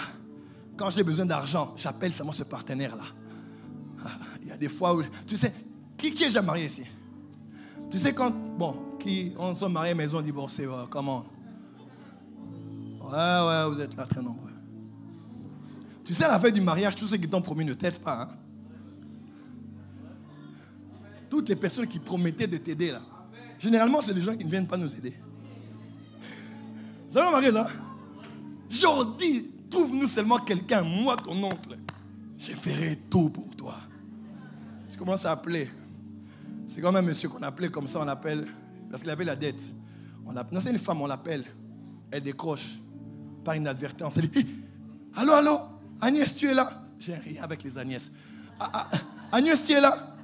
Quand j'ai besoin d'argent, j'appelle seulement ce partenaire-là. Il y a des fois où... Tu sais, qui est déjà marié ici? Tu sais quand... Bon, on s'est mariés, maison divorcée, comment? Ouais, vous êtes là très nombreux. Tu sais, à la veille du mariage, tous ceux qui t'ont promis ne t'aident pas. Hein? Toutes les personnes qui promettaient de t'aider là. Généralement, c'est les gens qui ne viennent pas nous aider. Vous avez remarqué ça? Jordi, trouve-nous seulement quelqu'un, moi ton oncle. Je ferai tout pour toi. Tu commences à appeler. C'est comme un monsieur qu'on appelait comme ça, on l'appelle, parce qu'il avait la dette. Non, c'est une femme, on l'appelle. Elle décroche par inadvertance. Elle dit, hey, allô, allô, Agnès, tu es là? J'ai rien avec les Agnès. Agnès, tu es là?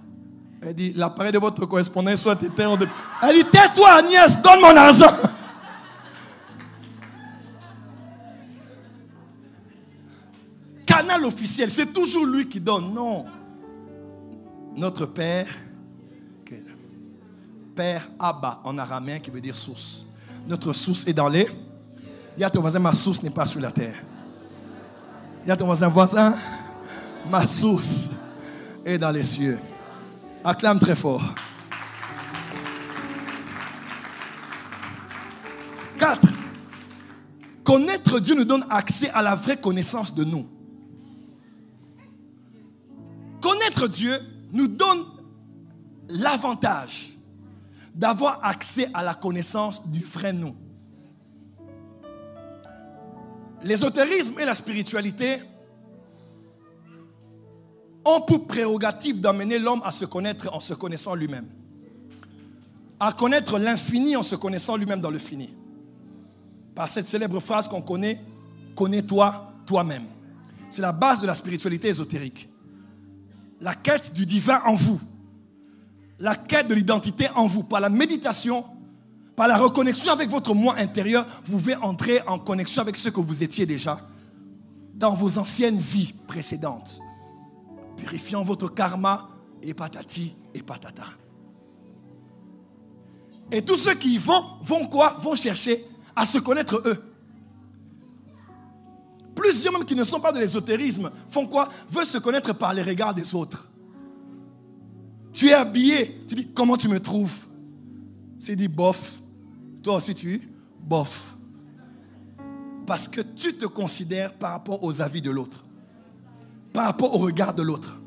Elle dit, l'appareil de votre correspondant soit éteint. Elle dit, tais-toi Agnès, donne mon argent. Canal officiel, c'est toujours lui qui donne. Non. Notre Père, Père Abba en araméen qui veut dire source. Notre source est dans les... Dis à ton voisin, ma source n'est pas sur la terre. Dis à ton voisin, ma source est dans les cieux. Acclame très fort. 4. Connaître Dieu nous donne accès à la vraie connaissance de nous. Connaître Dieu nous donne l'avantage d'avoir accès à la connaissance du vrai nous. L'ésotérisme et la spiritualité ont pour prérogative d'amener l'homme à se connaître en se connaissant lui-même. À connaître l'infini en se connaissant lui-même dans le fini. Par cette célèbre phrase qu'on connaît, connais-toi toi-même. C'est la base de la spiritualité ésotérique. La quête du divin en vous. La quête de l'identité en vous. Par la méditation, par la reconnexion avec votre moi intérieur, vous pouvez entrer en connexion avec ce que vous étiez déjà dans vos anciennes vies précédentes. Purifiant votre karma et patati et patata. Et tous ceux qui y vont quoi? Vont chercher à se connaître eux. Plusieurs même qui ne sont pas de l'ésotérisme font quoi? Veulent se connaître par les regards des autres. Tu es habillé, tu dis comment tu me trouves? C'est dit bof. Toi aussi tu bof. Parce que tu te considères par rapport aux avis de l'autre. Par rapport au regard de l'autre.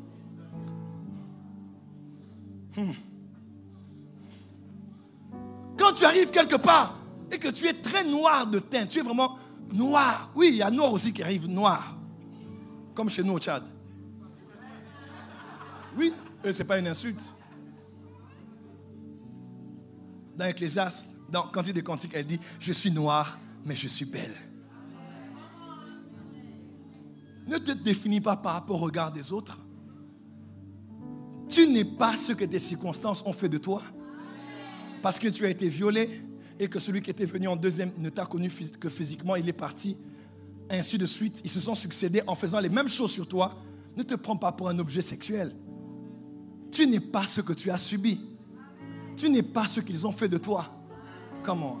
Quand tu arrives quelque part et que tu es très noir de teint, tu es vraiment noir. Oui, il y a noir aussi qui arrive noir. Comme chez nous au Tchad. Oui, ce n'est pas une insulte. Dans Ecclésiaste, dans Cantique des Cantiques, elle dit, je suis noire, mais je suis belle. Ne te définis pas par rapport au regard des autres. Tu n'es pas ce que tes circonstances ont fait de toi. Parce que tu as été violé et que celui qui était venu en deuxième ne t'a connu que physiquement, il est parti. Ainsi de suite, ils se sont succédés en faisant les mêmes choses sur toi. Ne te prends pas pour un objet sexuel. Tu n'es pas ce que tu as subi. Tu n'es pas ce qu'ils ont fait de toi. Come on.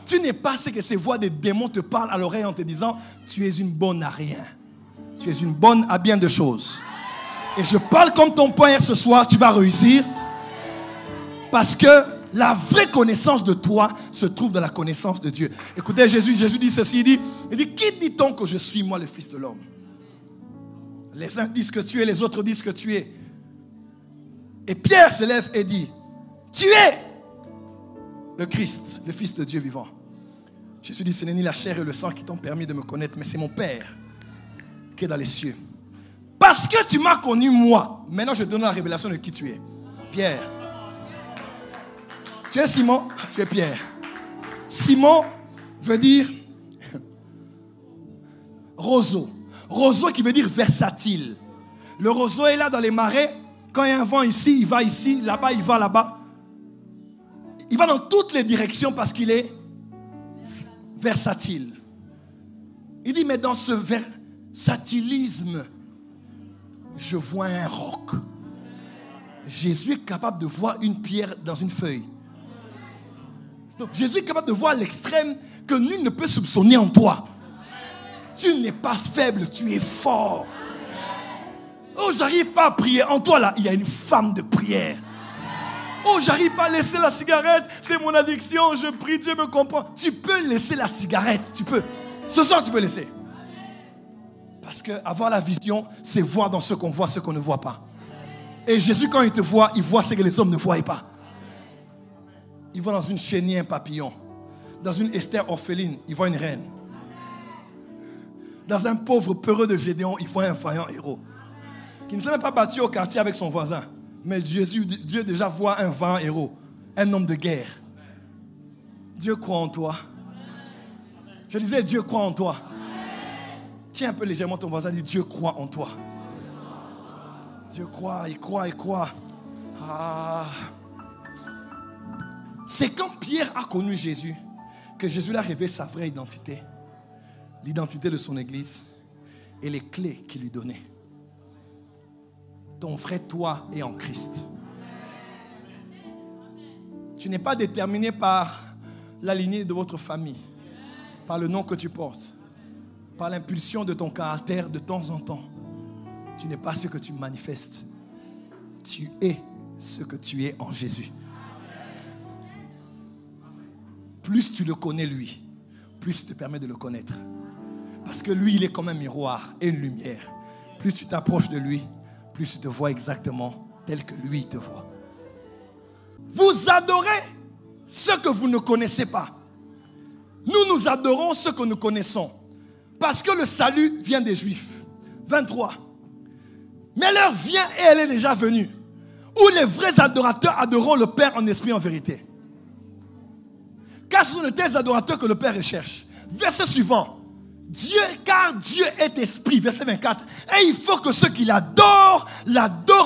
Tu n'es pas ce que ces voix des démons te parlent à l'oreille en te disant tu es une bonne à rien. Tu es une bonne à bien de choses. Et je parle comme ton père ce soir, tu vas réussir. Parce que la vraie connaissance de toi se trouve dans la connaissance de Dieu. Écoutez, Jésus dit ceci, il dit, qui dit-on que je suis, moi, le Fils de l'homme? Les uns disent que tu es, les autres disent que tu es. Et Pierre se lève et dit, tu es le Christ, le Fils de Dieu vivant. Jésus dit, ce n'est ni la chair et le sang qui t'ont permis de me connaître, mais c'est mon Père qui est dans les cieux. Parce que tu m'as connu moi, maintenant je te donne la révélation de qui tu es. Pierre. Tu es Simon, tu es Pierre. Simon veut dire roseau. Roseau qui veut dire versatile. Le roseau est là dans les marais. Quand il y a un vent ici, il va ici. Là-bas, il va là-bas. Il va dans toutes les directions parce qu'il est versatile. Il dit, mais dans ce versatilisme, je vois un roc. Jésus est capable de voir une pierre dans une feuille. Donc, Jésus est capable de voir l'extrême que nul ne peut soupçonner en toi. Tu n'es pas faible, tu es fort. Oh, j'arrive pas à prier. En toi, là, il y a une femme de prière. Oh, j'arrive pas à laisser la cigarette. C'est mon addiction, je prie, Dieu me comprend. Tu peux laisser la cigarette, tu peux. Ce soir, tu peux laisser. Parce que avoir la vision, c'est voir dans ce qu'on voit, ce qu'on ne voit pas. Et Jésus, quand il te voit, il voit ce que les hommes ne voient pas. Il voit dans une chénier un papillon. Dans une Esther orpheline, il voit une reine. Dans un pauvre peureux de Gédéon, il voit un vaillant héros. qui ne s'est même pas battu au quartier avec son voisin. Mais Dieu déjà voit un vaillant héros, un homme de guerre. Dieu croit en toi. Je disais, Dieu croit en toi. Tiens un peu légèrement ton voisin, dis, Dieu croit en toi. Dieu croit, il croit, il croit. Ah. C'est quand Pierre a connu Jésus que Jésus lui a révélé sa vraie identité, l'identité de son église et les clés qu'il lui donnait. Ton vrai toi est en Christ. Tu n'es pas déterminé par la lignée de votre famille, par le nom que tu portes, par l'impulsion de ton caractère de temps en temps. Tu n'es pas ce que tu manifestes. Tu es ce que tu es en Jésus. Plus tu le connais lui, plus tu te permets de le connaître. Parce que lui, il est comme un miroir et une lumière. Plus tu t'approches de lui, plus tu te vois exactement tel que lui te voit. Vous adorez ce que vous ne connaissez pas. Nous adorons ce que nous connaissons. Parce que le salut vient des Juifs. 23. Mais l'heure vient et elle est déjà venue, où les vrais adorateurs adoreront le Père en esprit et en vérité. Car ce sont de tels adorateurs que le Père recherche. Verset suivant. Car Dieu est esprit. Verset 24. Et il faut que ceux qui l'adorent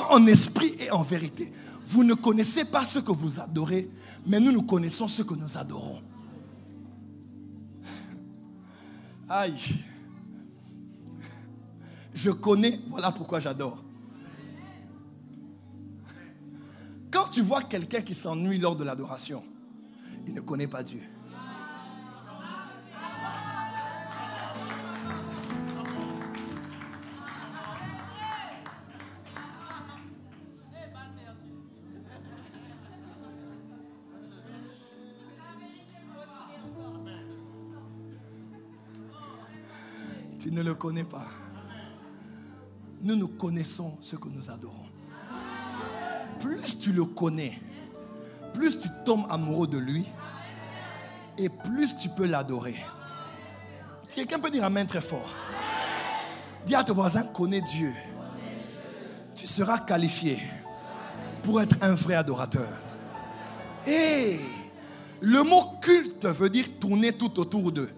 en esprit et en vérité. Vous ne connaissez pas ce que vous adorez, mais nous connaissons ce que nous adorons. Aïe. Je connais, voilà pourquoi j'adore. Quand tu vois quelqu'un qui s'ennuie lors de l'adoration, il ne connaît pas Dieu. Tu ne le connais pas. Nous connaissons ce que nous adorons. Plus tu le connais, plus tu tombes amoureux de lui et plus tu peux l'adorer. Quelqu'un peut dire amen très fort. Dis à ton voisin, connais Dieu. Tu seras qualifié pour être un vrai adorateur. Et le mot culte veut dire tourner tout autour d'eux.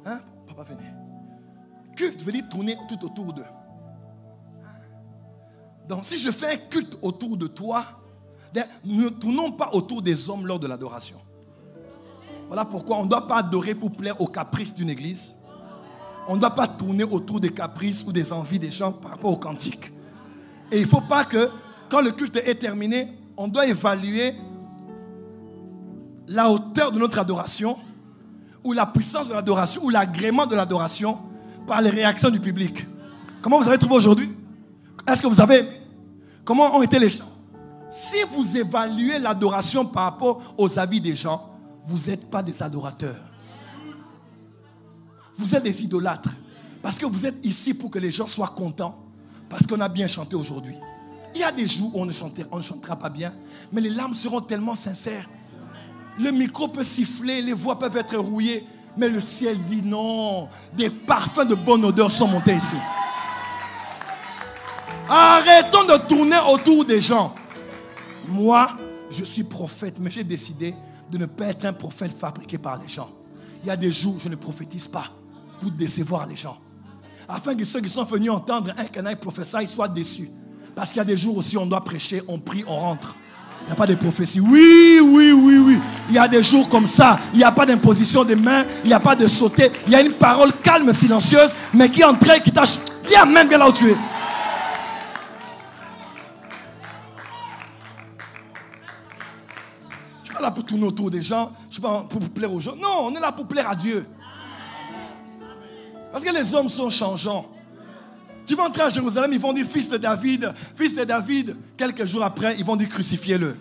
Hein? Papa, venez. Culte veut dire tourner tout autour d'eux. Donc si je fais un culte autour de toi, ne tournons pas autour des hommes lors de l'adoration. Voilà pourquoi on ne doit pas adorer pour plaire aux caprices d'une église. On ne doit pas tourner autour des caprices ou des envies des gens par rapport au cantique. Et il ne faut pas que, quand le culte est terminé, on doit évaluer la hauteur de notre adoration, ou la puissance de l'adoration, ou l'agrément de l'adoration par les réactions du public. Comment vous avez trouvé aujourd'hui? Est-ce que vous avez aimé? Comment ont été les chants? Si vous évaluez l'adoration par rapport aux avis des gens, vous n'êtes pas des adorateurs. Vous êtes des idolâtres. Parce que vous êtes ici pour que les gens soient contents. Parce qu'on a bien chanté aujourd'hui. Il y a des jours où on ne chantera pas bien, mais les larmes seront tellement sincères. Le micro peut siffler, les voix peuvent être rouillées, mais le ciel dit non. Des parfums de bonne odeur sont montés ici. Arrêtons de tourner autour des gens. Moi, je suis prophète, mais j'ai décidé de ne pas être un prophète fabriqué par les gens. Il y a des jours où je ne prophétise pas pour décevoir les gens. Afin que ceux qui sont venus entendre un canaille prophétie soient déçus. Parce qu'il y a des jours aussi où on doit prêcher, on prie, on rentre. Il n'y a pas de prophétie. Oui. Il y a des jours comme ça. Il n'y a pas d'imposition de mains. Il n'y a pas de sauter. Il y a une parole calme, silencieuse, mais qui entraîne, qui tâche. Dis amen bien là où tu es. Je ne suis pas là pour tourner autour des gens. Je ne suis pas là pour plaire aux gens. Non, on est là pour plaire à Dieu. Parce que les hommes sont changeants. Tu vas entrer à Jérusalem, ils vont dire fils de David, fils de David. Quelques jours après, ils vont dire crucifiez-le.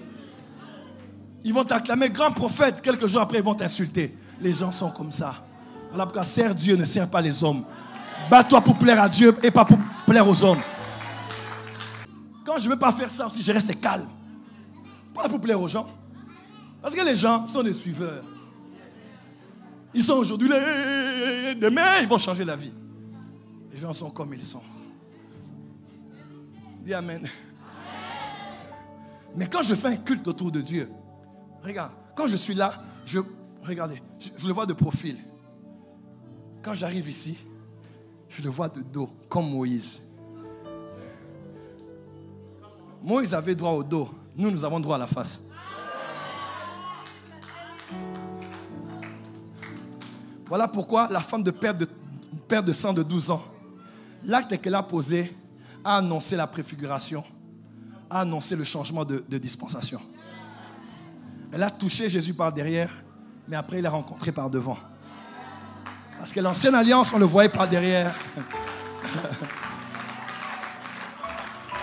Ils vont t'acclamer grand prophète. Quelques jours après, ils vont t'insulter. Les gens sont comme ça. Voilà pourquoi sers Dieu, ne sert pas les hommes. Bats-toi pour plaire à Dieu et pas pour plaire aux hommes. Quand je ne veux pas faire ça aussi, je reste calme. Pas pour plaire aux gens. Parce que les gens sont des suiveurs. Ils sont aujourd'hui, demain, ils vont changer la vie. Les gens sont comme ils sont. Dis Amen. Mais quand je fais un culte autour de Dieu, regarde, quand je suis là, regardez, je le vois de profil. Quand j'arrive ici, je le vois de dos, comme Moïse. Moïse avait droit au dos. Nous avons droit à la face. Voilà pourquoi la femme de père de sang de 12 ans, l'acte qu'elle a posé a annoncé la préfiguration, a annoncé le changement de dispensation. Elle a touché Jésus par derrière, mais après il l'a rencontré par devant. Parce que l'ancienne alliance, on le voyait par derrière.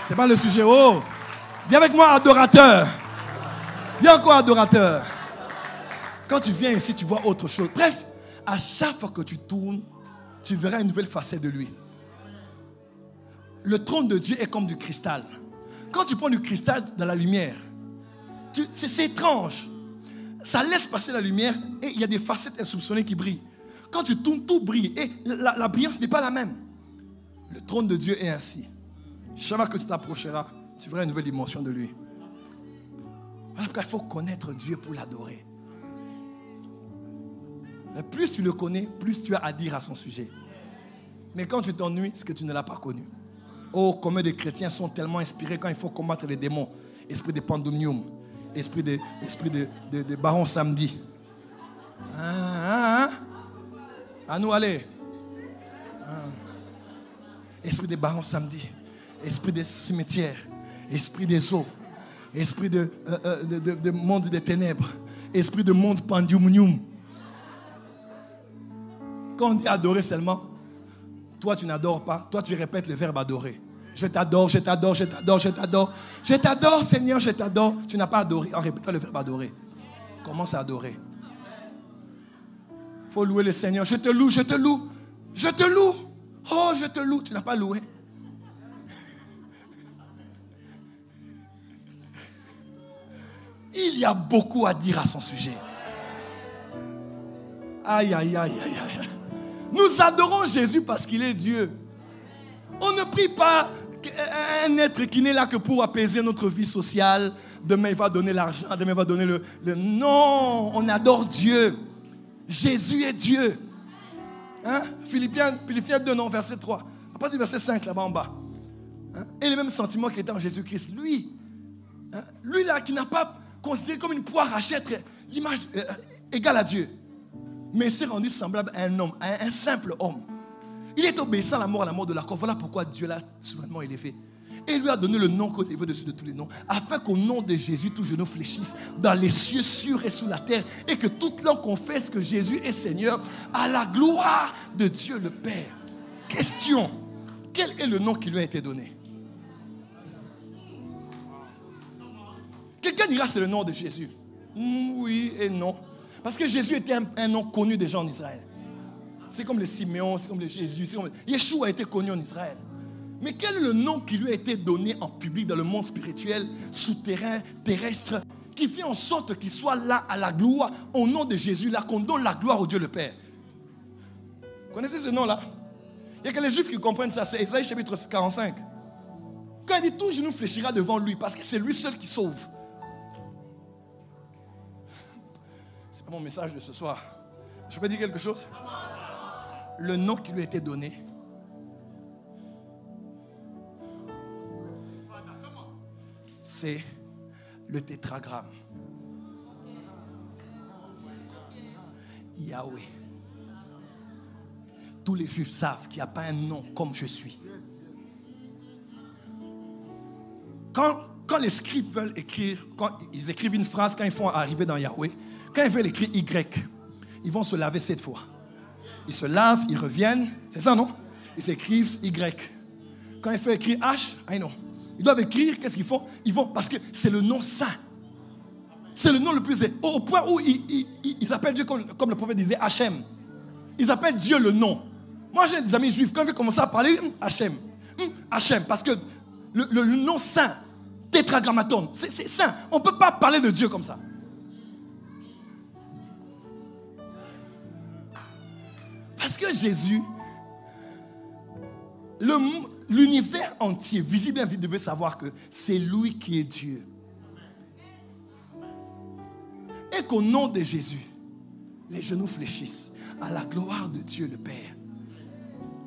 C'est pas le sujet. Oh, dis avec moi adorateur. Dis encore adorateur. Quand tu viens ici, tu vois autre chose. Bref, à chaque fois que tu tournes, tu verras une nouvelle facette de lui. Le trône de Dieu est comme du cristal. Quand tu prends du cristal dans la lumière, c'est étrange. Ça laisse passer la lumière et il y a des facettes insoupçonnées qui brillent. Quand tu tournes, tout brille et la brillance n'est pas la même. Le trône de Dieu est ainsi. Chaque fois que tu t'approcheras, tu verras une nouvelle dimension de lui. Voilà pourquoi il faut connaître Dieu pour l'adorer. Et plus tu le connais, plus tu as à dire à son sujet. Mais quand tu t'ennuies, c'est que tu ne l'as pas connu. Oh, combien de chrétiens sont tellement inspirés quand il faut combattre les démons. Esprit de pandémium, esprit de baron samedi. À nous aller. Esprit de baron samedi, esprit des cimetières, esprit des eaux, esprit de monde des ténèbres, esprit de monde pandémium. Quand on dit adorer seulement, toi tu n'adores pas, toi tu répètes le verbe adorer. Je t'adore, je t'adore, je t'adore, je t'adore. Je t'adore Seigneur, je t'adore. Tu n'as pas adoré en répétant le verbe adorer. Commence à adorer. Il faut louer le Seigneur. Je te loue, je te loue. Je te loue. Oh, je te loue. Tu n'as pas loué. Il y a beaucoup à dire à son sujet. Aïe, aïe, aïe, aïe, aïe. Nous adorons Jésus parce qu'il est Dieu. On ne prie pas un être qui n'est là que pour apaiser notre vie sociale. Demain, il va donner l'argent. Demain, il va donner le... Non, on adore Dieu. Jésus est Dieu. Hein? Philippiens 2, non, verset 3. À partir du verset 5, là-bas en bas. Hein? Et le même sentiment qui était en Jésus-Christ. Lui, hein? Lui là, qui n'a pas considéré comme une poire à être l'image égale à Dieu. Mais il s'est rendu semblable à un homme, à un simple homme. Il est obéissant à la mort de la croix. Voilà pourquoi Dieu l'a souverainement élevé. Et il lui a donné le nom qu'on élevé dessus de tous les noms, afin qu'au nom de Jésus, tout genou fléchisse dans les cieux, sur et sous la terre, et que toute langue confesse que Jésus est Seigneur, à la gloire de Dieu le Père. Question, quel est le nom qui lui a été donné? Quelqu'un dira c'est le nom de Jésus. Oui et non. Parce que Jésus était un nom connu des gens en Israël. C'est comme les Siméon, c'est comme les Jésus. Yeshua a été connu en Israël. Mais quel est le nom qui lui a été donné en public dans le monde spirituel, souterrain, terrestre, qui fait en sorte qu'il soit là à la gloire, au nom de Jésus, là, qu'on donne la gloire au Dieu le Père? Vous connaissez ce nom-là? Il n'y a que les Juifs qui comprennent ça. C'est Ésaïe chapitre 45. Quand il dit tout genou fléchira devant lui, parce que c'est lui seul qui sauve. C'est pas mon message de ce soir. Je peux dire quelque chose? Le nom qui lui a été donné, c'est le tétragramme. Yahweh. Tous les Juifs savent qu'il n'y a pas un nom comme je suis. Quand les scribes veulent écrire, quand ils écrivent une phrase, quand ils font arriver dans Yahweh, quand ils veulent écrire Y, ils vont se laver 7 fois. Ils se lavent, ils reviennent. C'est ça, non? Ils s'écrivent Y. Quand il faut écrire H, I know. Ils doivent écrire, qu'est-ce qu'ils font? Ils vont, parce que c'est le nom saint. C'est le nom le plus... Au point où ils appellent Dieu, comme le prophète disait, Hachem. Ils appellent Dieu le nom. Moi, j'ai des amis juifs, quand ils commencent à parler, Hachem. Hachem, parce que le nom saint, tétragrammaton, c'est saint. On ne peut pas parler de Dieu comme ça. Parce que Jésus, L'univers entier, visible et invisible, devait savoir que c'est lui qui est Dieu. Et qu'au nom de Jésus, les genoux fléchissent à la gloire de Dieu le Père.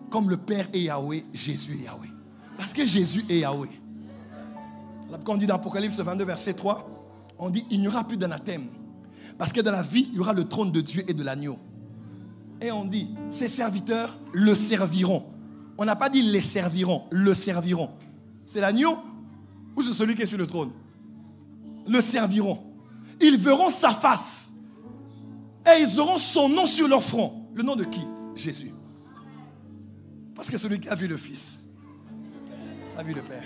Comme le Père est Yahweh, Jésus est Yahweh. Parce que Jésus est Yahweh. Quand on dit dans Apocalypse 22, verset 3, on dit il n'y aura plus d'anathème. Parce que dans la vie, il y aura le trône de Dieu et de l'agneau. Et on dit, ses serviteurs le serviront. On n'a pas dit les serviront, le serviront. C'est l'agneau ou c'est celui qui est sur le trône? Le serviront. Ils verront sa face. Et ils auront son nom sur leur front. Le nom de qui? Jésus. Parce que celui qui a vu le Fils a vu le Père.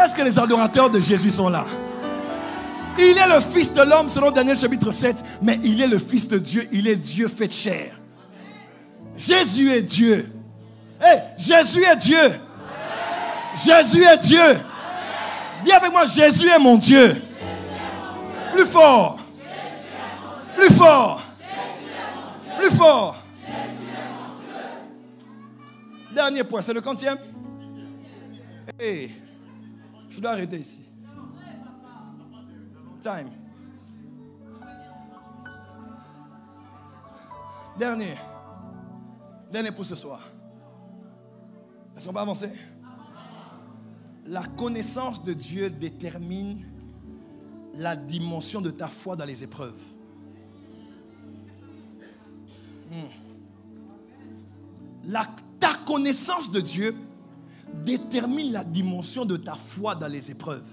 Est-ce que les adorateurs de Jésus sont là? Il est le Fils de l'homme selon Daniel chapitre 7, mais il est le Fils de Dieu, il est Dieu fait chair. Jésus est Dieu. Hey, Jésus est Dieu. Jésus est Dieu. Dis avec moi, Jésus est mon Dieu. Plus fort. Plus fort. Plus fort. Dernier point, c'est le 40e. Hey, je dois arrêter ici. Time. Dernier pour ce soir. Est-ce qu'on va avancer? La connaissance de Dieu détermine la dimension de ta foi dans les épreuves. Ta connaissance de Dieu détermine la dimension de ta foi dans les épreuves.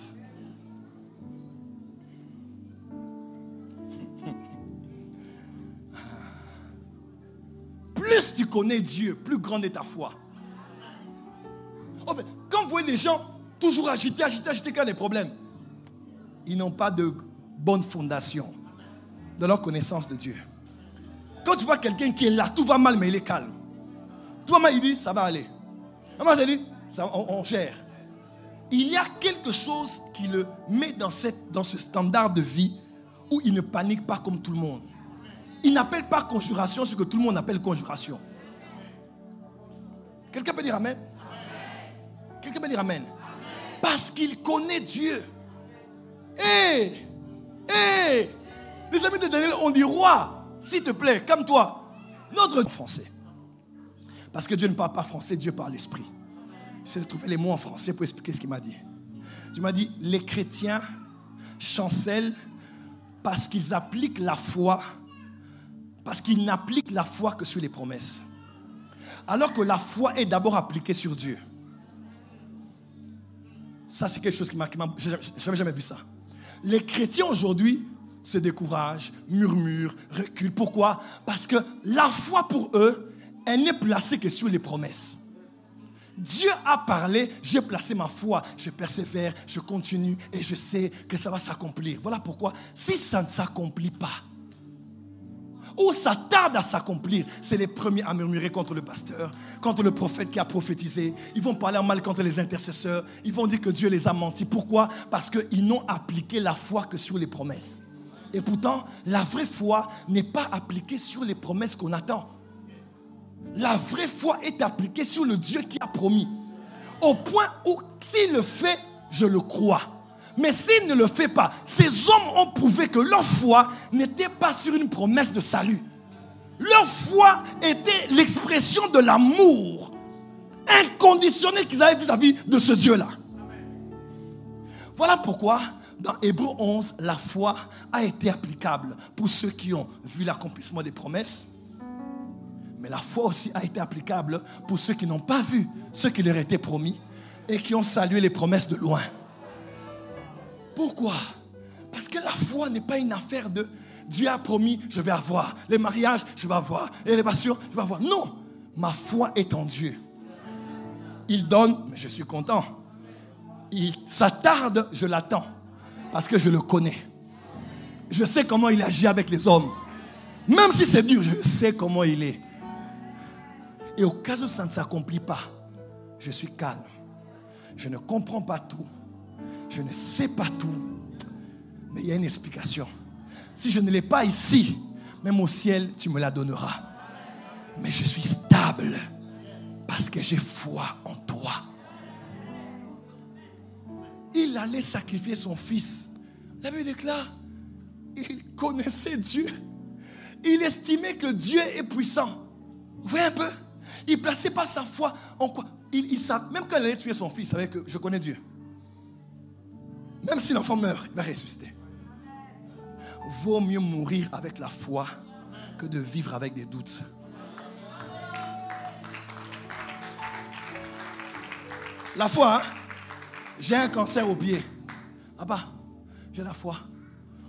Plus tu connais Dieu, plus grande est ta foi. En fait, quand vous voyez les gens toujours agités quand il y a des problèmes, ils n'ont pas de bonne fondation de leur connaissance de Dieu. Quand tu vois quelqu'un qui est là, tout va mal mais il est calme. Tout va mal, il dit ça va aller. Maman s'est dit, on gère. Il y a quelque chose qui le met dans ce standard de vie où il ne panique pas comme tout le monde. Il n'appelle pas conjuration ce que tout le monde appelle conjuration. Quelqu'un peut dire amen? Quelqu'un peut dire amen? Parce qu'il connaît Dieu. Les amis de Daniel ont dit, roi, s'il te plaît, calme-toi. Notre français. Parce que Dieu ne parle pas français, Dieu parle l'esprit. J'essaie de trouver les mots en français pour expliquer ce qu'il m'a dit. Dieu m'a dit, les chrétiens chancellent parce qu'ils appliquent la foi, parce qu'ils n'appliquent la foi que sur les promesses. Alors que la foi est d'abord appliquée sur Dieu. Ça, c'est quelque chose qui m'a... Je n'avais jamais vu ça. Les chrétiens aujourd'hui se découragent, murmurent, reculent. Pourquoi? Parce que la foi pour eux, elle n'est placée que sur les promesses. Dieu a parlé, j'ai placé ma foi, je persévère, je continue et je sais que ça va s'accomplir. Voilà pourquoi, si ça ne s'accomplit pas, ou ça tarde à s'accomplir, c'est les premiers à murmurer contre le pasteur, contre le prophète qui a prophétisé. Ils vont parler en mal contre les intercesseurs. Ils vont dire que Dieu les a menti. Pourquoi? Parce qu'ils n'ont appliqué la foi que sur les promesses. Et pourtant, la vraie foi n'est pas appliquée sur les promesses qu'on attend. La vraie foi est appliquée sur le Dieu qui a promis. Au point où, s'il le fait, je le crois. Mais s'il ne le fait pas, ces hommes ont prouvé que leur foi n'était pas sur une promesse de salut. Leur foi était l'expression de l'amour inconditionnel qu'ils avaient vis-à-vis de ce Dieu-là. Voilà pourquoi, dans Hébreux 11, la foi a été applicable pour ceux qui ont vu l'accomplissement des promesses. Mais la foi aussi a été applicable pour ceux qui n'ont pas vu ce qui leur était promis et qui ont salué les promesses de loin. Pourquoi? Parce que la foi n'est pas une affaire de Dieu a promis, je vais avoir. Les mariages, je vais avoir. Et les passions, je vais avoir. Non, ma foi est en Dieu. Il donne, mais je suis content. Ça tarde, je l'attends. Parce que je le connais. Je sais comment il agit avec les hommes. Même si c'est dur, je sais comment il est. Et au cas où ça ne s'accomplit pas, je suis calme. Je ne comprends pas tout. Je ne sais pas tout. Mais il y a une explication. Si je ne l'ai pas ici, même au ciel, tu me la donneras. Mais je suis stable parce que j'ai foi en toi. Il allait sacrifier son fils. La Bible déclare, il connaissait Dieu. Il estimait que Dieu est puissant. Vous voyez un peu? Il ne plaçait pas sa foi en quoi? Il savait, même quand il allait tuer son fils, il savait que je connais Dieu. Même si l'enfant meurt, il va ressusciter. Vaut mieux mourir avec la foi que de vivre avec des doutes. La foi, hein? J'ai un cancer au pied. Papa, j'ai la foi.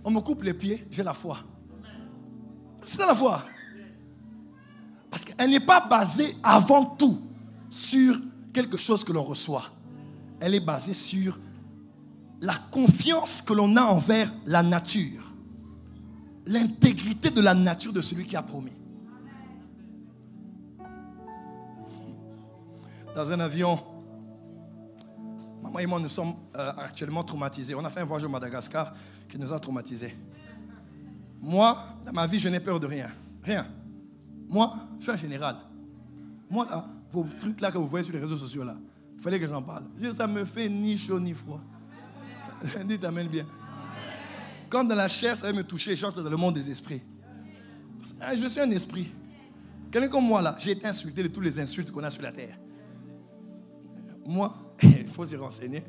On me coupe les pieds, j'ai la foi. C'est ça la foi. Parce qu'elle n'est pas basée avant tout sur quelque chose que l'on reçoit. Elle est basée sur la confiance que l'on a envers la nature. L'intégrité de la nature de celui qui a promis. Dans un avion, maman et moi, nous sommes actuellement traumatisés. On a fait un voyage au Madagascar qui nous a traumatisés. Moi, dans ma vie, je n'ai peur de rien. Rien. Moi, je suis un général. Moi, là, vos trucs là que vous voyez sur les réseaux sociaux, là, il fallait que j'en parle. Ça me fait ni chaud ni froid. Dites amen bien. Quand dans la chair, ça va me toucher, j'entre dans le monde des esprits. Je suis un esprit. Quelqu'un comme moi, là, j'ai été insulté de tous les insultes qu'on a sur la terre. Moi, il faut se renseigner.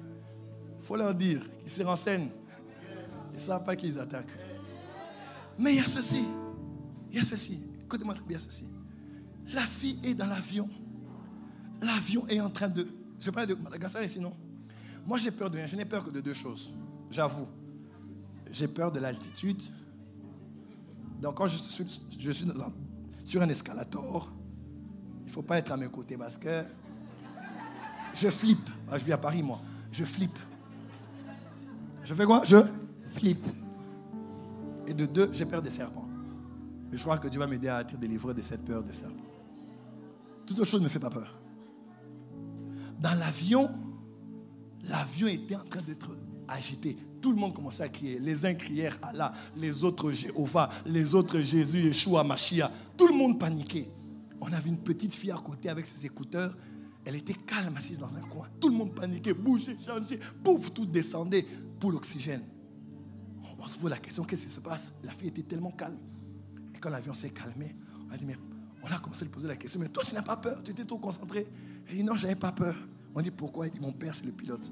Il faut leur dire qu'ils se renseignent. Ils ne savent pas qu'ils attaquent. Mais il y a ceci. Il y a ceci. Écoutez-moi très bien ceci. La fille est dans l'avion. L'avion est en train de... Je parle de Madagascar ici, non? Moi, j'ai peur de rien. Je n'ai peur que de deux choses. J'avoue. J'ai peur de l'altitude. Donc, quand je suis sur un escalator, il ne faut pas être à mes côtés parce que je flippe. Je vis à Paris, moi. Je flippe. Je fais quoi? Je flippe. Et de deux, j'ai peur des serpents. Mais je crois que Dieu va m'aider à être délivré de cette peur des serpents. Toute autre chose ne me fait pas peur. Dans l'avion était en train d'être agité. Tout le monde commençait à crier. Les uns crièrent Allah, les autres Jéhovah, les autres Jésus, Yeshua, Mashiach. Tout le monde paniquait. On avait une petite fille à côté avec ses écouteurs. Elle était calme, assise dans un coin. Tout le monde paniquait, bougeait, changeait. Pouf, tout descendait pour l'oxygène. On se pose la question, qu'est-ce qui se passe? La fille était tellement calme. Et quand l'avion s'est calmé, on a dit, mais on a commencé à lui poser la question, mais toi, tu n'as pas peur? Tu étais trop concentré? Elle dit, non, je n'avais pas peur. On dit, pourquoi? Il dit, mon père, c'est le pilote.